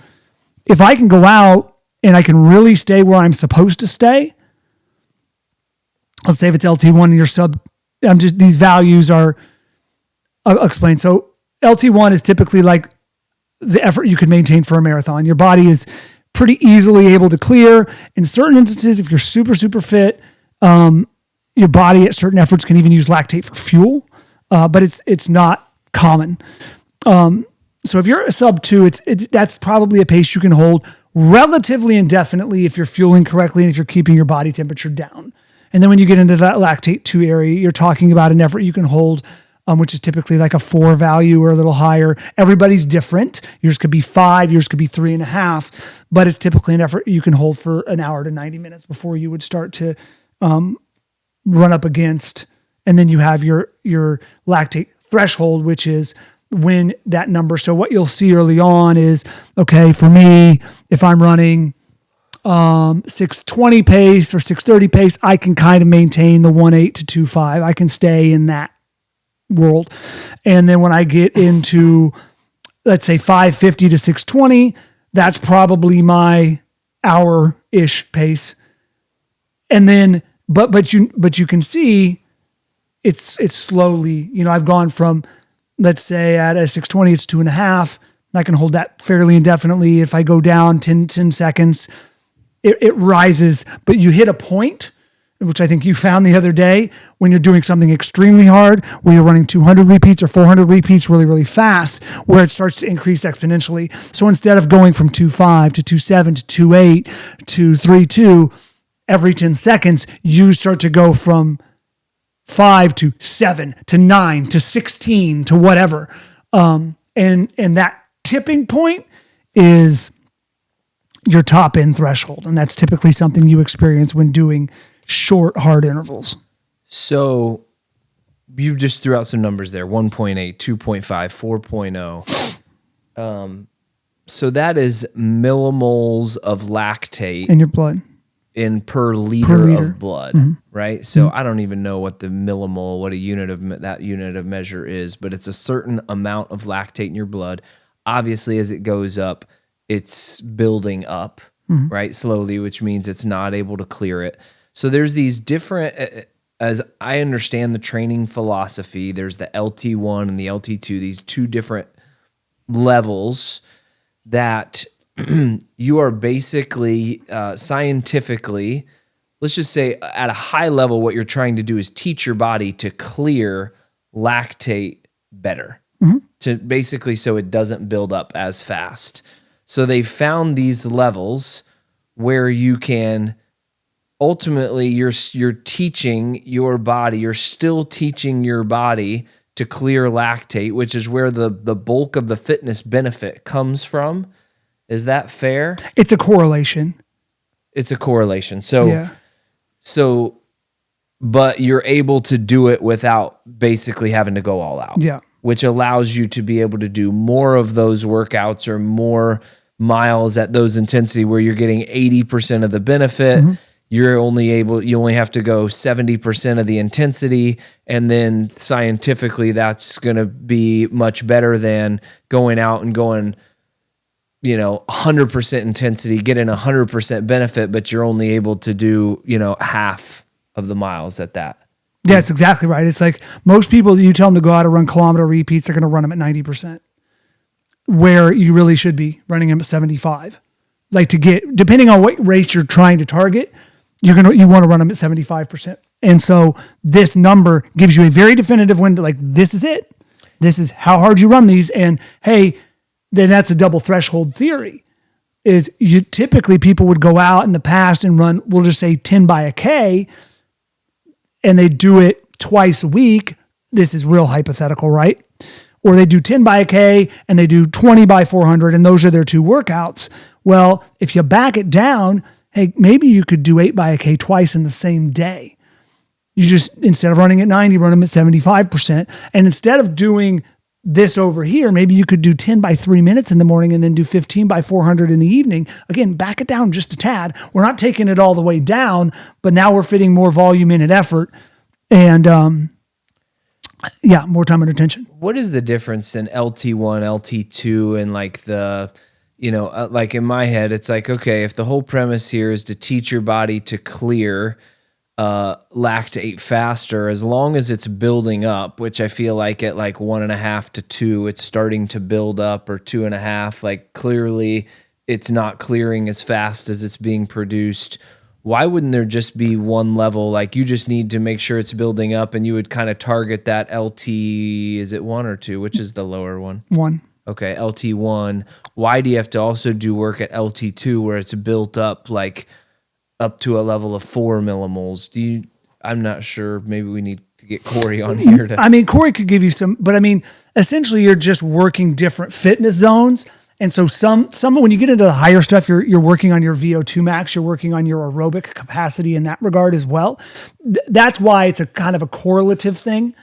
If I can go out and I can really stay where I'm supposed to stay, let's say if it's LT1 and you're these values are, I'll explain. So LT1 is typically like the effort you can maintain for a marathon. Your body is pretty easily able to clear. In certain instances, if you're super, super fit, your body at certain efforts can even use lactate for fuel, but it's not common. So if you're a sub 2, that's probably a pace you can hold relatively indefinitely if you're fueling correctly and if you're keeping your body temperature down. And then when you get into that lactate 2 area, you're talking about an effort you can hold, which is typically like a 4 value or a little higher. Everybody's different. Yours could be 5, yours could be 3.5, but it's typically an effort you can hold for an hour to 90 minutes before you would start to run up against. And then you have your lactate threshold, which is when that number. So what you'll see early on is, okay, for me, if I'm running 620 pace or 630 pace, I can kind of maintain the 1.8 to 2.5. I can stay in that world. And then when I get into, let's say 550 to 620, that's probably my hour-ish pace. And then, but you can see it's slowly, I've gone from, let's say at a 620, it's 2.5. I can hold that fairly indefinitely. If I go down 10 seconds, it rises, but you hit a point, which I think you found the other day, when you're doing something extremely hard, where you're running 200 repeats or 400 repeats really, really fast, where it starts to increase exponentially. So instead of going from 2.5 to 2.7 to 2.8 to 3.2 every 10 seconds, you start to go from 5 to 7 to 9 to 16 to whatever. And that tipping point is your top end threshold. And that's typically something you experience when doing short, hard intervals. So you just threw out some numbers there, 1.8, 2.5, 4.0. So that is millimoles of lactate in your blood. In per liter of blood, right? So I don't even know what the millimole, what that unit of measure is, but it's a certain amount of lactate in your blood. Obviously, as it goes up, it's building up, right, slowly, which means it's not able to clear it. So there's these different, as I understand the training philosophy, there's the LT1 and the LT2, these two different levels that you are basically scientifically, let's just say at a high level, what you're trying to do is teach your body to clear lactate better, to basically so it doesn't build up as fast. So they found these levels where you can ultimately you're teaching your body, you're still teaching your body to clear lactate, which is where the bulk of the fitness benefit comes from. Is that fair? It's a correlation. It's a correlation. So, yeah. But you're able to do it without basically having to go all out. Yeah. Which allows you to be able to do more of those workouts or more miles at those intensity where you're getting 80% of the benefit. You only have to go 70% of the intensity. And then scientifically, that's going to be much better than going out and going 100% intensity, getting 100% benefit, but you're only able to do, half of the miles at that. Yeah, that's exactly right. It's like most people, you tell them to go out and run kilometer repeats, they're going to run them at 90%, where you really should be running them at 75. Like to get, depending on what race you're trying to target, you want to run them at 75%. And so this number gives you a very definitive window, like this is it. This is how hard you run these. And hey, then that's a double threshold theory. Is typically people would go out in the past and run, we'll just say 10 by a K, and they do it twice a week. This is real hypothetical, right? Or they do 10 by a K and they do 20 by 400, and those are their two workouts. Well, if you back it down, hey, maybe you could do 8 by a K twice in the same day. You just, instead of running at 90, run them at 75%. And instead of doing this over here, maybe you could do 10 by 3 minutes in the morning and then do 15 by 400 in the evening. Again, back it down just a tad. We're not taking it all the way down, but now we're fitting more volume in at effort and, more time and attention. What is the difference in LT1, LT2, and like the, like in my head, it's like, okay, if the whole premise here is to teach your body to clear lactate faster, as long as it's building up, which I feel like at like 1.5 to 2, it's starting to build up, or 2.5, like clearly it's not clearing as fast as it's being produced. Why wouldn't there just be one level? Like you just need to make sure it's building up, and you would kind of target that LT, is it 1 or 2? Which is the lower one? 1. Okay, LT1. Why do you have to also do work at LT2 where it's built up like up to a level of 4 millimoles? I'm not sure. Maybe we need to get Corey on here to. I mean, Corey could give you some, but I mean, essentially you're just working different fitness zones. And so some when you get into the higher stuff, you're working on your VO2 max, you're working on your aerobic capacity in that regard as well. That's why it's a kind of a correlative thing,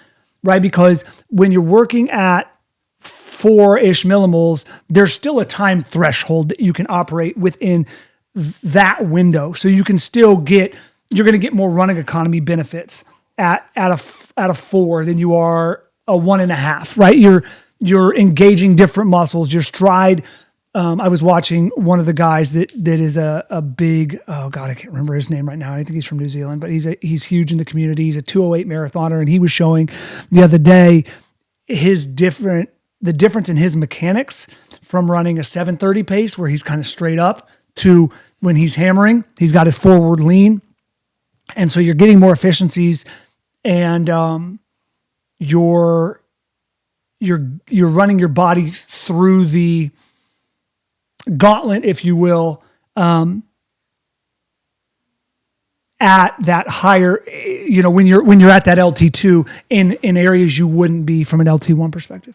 right? Because when you're working at 4-ish millimoles, there's still a time threshold that you can operate within that window. So you can still you're going to get more running economy benefits at a 4 than you are a 1.5, right? You're engaging different muscles, your stride. I was watching one of the guys that is a big, oh God, I can't remember his name right now. I think he's from New Zealand, but he's huge in the community. He's a 208 marathoner. And he was showing the other day the difference in his mechanics from running a 730 pace where he's kind of straight up to when he's hammering, he's got his forward lean. And so you're getting more efficiencies and you're running your body through the gauntlet, if you will, at that higher, when you're at that LT2 in areas you wouldn't be from an LT1 perspective.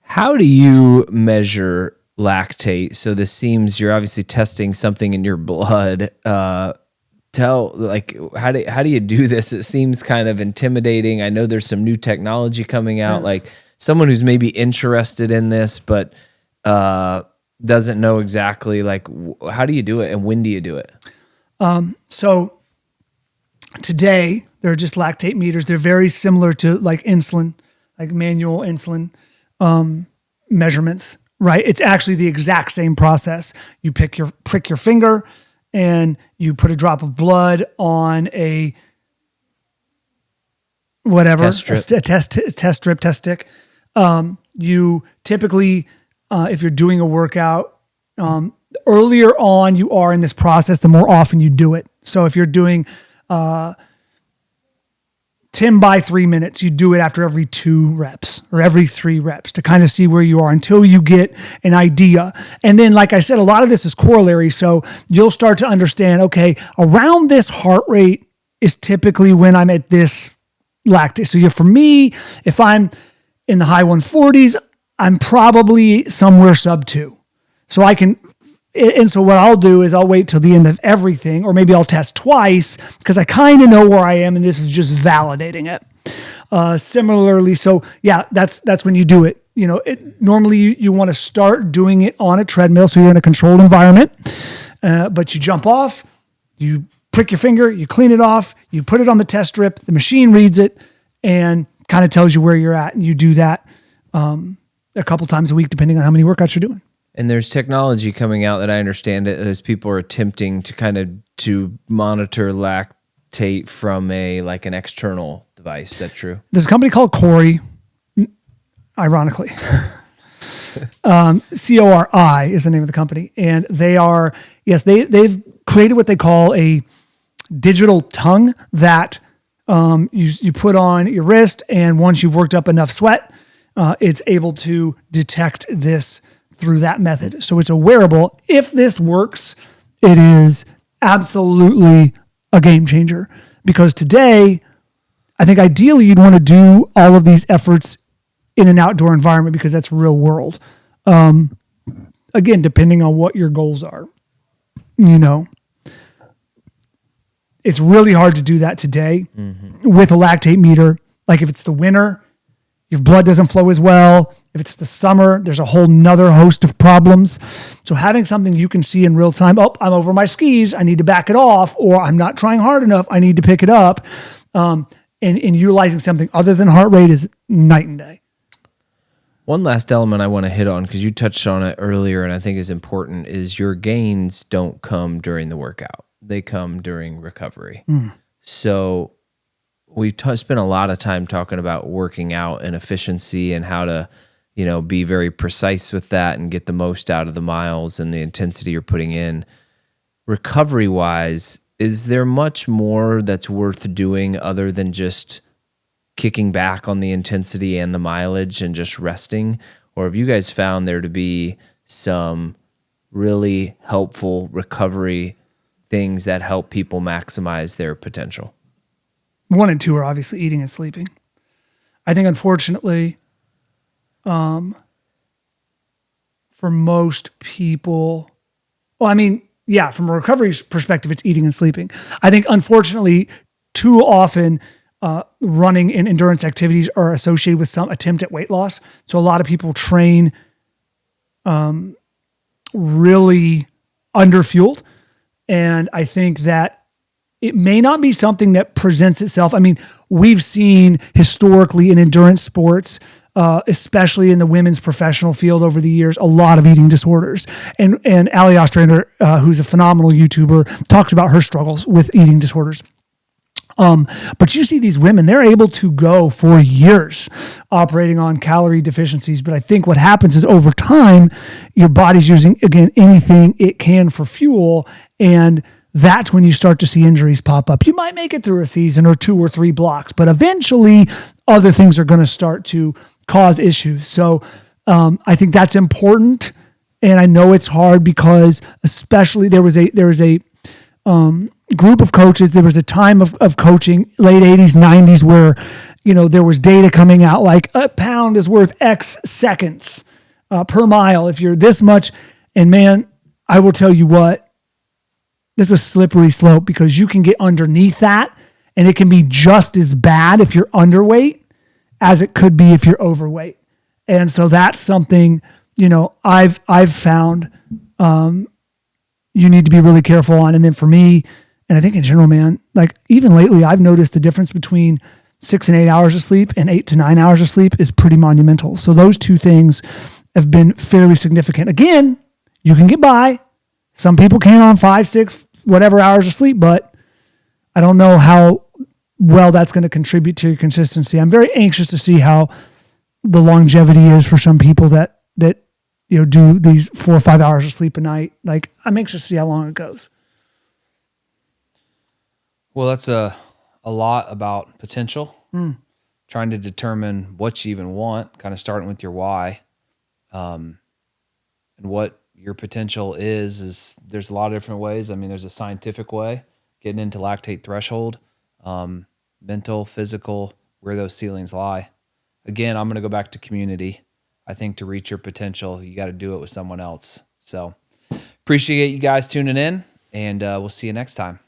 How do you measure lactate? So this seems you're obviously testing something in your blood. How do you do this? It seems kind of intimidating. I know there's some new technology coming out. Yeah. Like someone who's maybe interested in this, but doesn't know exactly like how do you do it and when do you do it? So today they're just lactate meters. They're very similar to like insulin, like manual insulin measurements, right? It's actually the exact same process. You prick your finger and you put a drop of blood on a whatever, test strip, test stick. You typically, if you're doing a workout, earlier on you are in this process, the more often you do it. So if you're doing 10 by 3 minutes, you do it after every 2 reps or every 3 reps to kind of see where you are until you get an idea. And then, like I said, a lot of this is corollary. So you'll start to understand, okay, around this heart rate is typically when I'm at this lactate. So for me, if I'm in the high 140s, I'm probably somewhere sub 2. So so what I'll do is I'll wait till the end of everything, or maybe I'll test twice because I kind of know where I am, and this is just validating it. Similarly, so yeah, that's when you do it. Normally you want to start doing it on a treadmill, so you're in a controlled environment. But you jump off, you prick your finger, you clean it off, you put it on the test strip. The machine reads it and kind of tells you where you're at, and you do that a couple times a week, depending on how many workouts you're doing. And there's technology coming out that I understand it as people are attempting to monitor lactate from an external device. Is that true? There's a company called Corey, ironically. CORI is the name of the company. And they've created what they call a digital tongue that you put on your wrist, and once you've worked up enough sweat, it's able to detect this through that method. So it's a wearable. If this works, it is absolutely a game changer, because today, I think ideally you'd want to do all of these efforts in an outdoor environment because that's real world. Again, depending on what your goals are, it's really hard to do that today with a lactate meter. Like if it's the winter, your blood doesn't flow as well. If it's the summer, there's a whole nother host of problems. So having something you can see in real time, I'm over my skis, I need to back it off, or I'm not trying hard enough, I need to pick it up. And utilizing something other than heart rate is night and day. One last element I want to hit on, because you touched on it earlier and I think is important, is your gains don't come during the workout. They come during recovery. So we've spent a lot of time talking about working out and efficiency and how to be very precise with that and get the most out of the miles and the intensity you're putting in. Recovery-wise, is there much more that's worth doing other than just kicking back on the intensity and the mileage and just resting? or have you guys found there to be some really helpful recovery things that help people maximize their potential? 1 and 2 are obviously eating and sleeping. I think, unfortunately, for most people, well, I mean, yeah, from a recovery perspective, it's eating and sleeping. I think, unfortunately, too often, running and endurance activities are associated with some attempt at weight loss. So a lot of people train really underfueled. And I think that it may not be something that presents itself. I mean, we've seen historically in endurance sports, especially in the women's professional field over the years, a lot of eating disorders. And Ali Ostrander, who's a phenomenal YouTuber, talks about her struggles with eating disorders. But you see these women, they're able to go for years operating on calorie deficiencies. But I think what happens is over time, your body's using, again, anything it can for fuel. And that's when you start to see injuries pop up. You might make it through a season or 2 or 3 blocks, but eventually other things are going to start to cause issues. So I think that's important. And I know it's hard because especially there was a group of coaches. There was a time of coaching, late 80s, 90s, where, there was data coming out like a pound is worth X seconds per mile if you're this much. And man, I will tell you what, that's a slippery slope because you can get underneath that and it can be just as bad if you're underweight as it could be if you're overweight. And so that's something, I've found you need to be really careful on. And then for me, and I think in general, man, like even lately, I've noticed the difference between 6 and 8 hours of sleep and 8 to 9 hours of sleep is pretty monumental. So those two things have been fairly significant. Again, you can get by. Some people can on 5, 6, whatever hours of sleep, but I don't know how well that's going to contribute to your consistency. I'm very anxious to see how the longevity is for some people that do these 4 or 5 hours of sleep a night. Like, I'm anxious to see how long it goes. Well, that's a lot about potential. Trying to determine what you even want, kind of starting with your why, and what your potential is there's a lot of different ways. I mean, there's a scientific way, getting into lactate threshold, mental, physical, where those ceilings lie. Again, I'm going to go back to community. I think to reach your potential, you got to do it with someone else. So appreciate you guys tuning in, and we'll see you next time.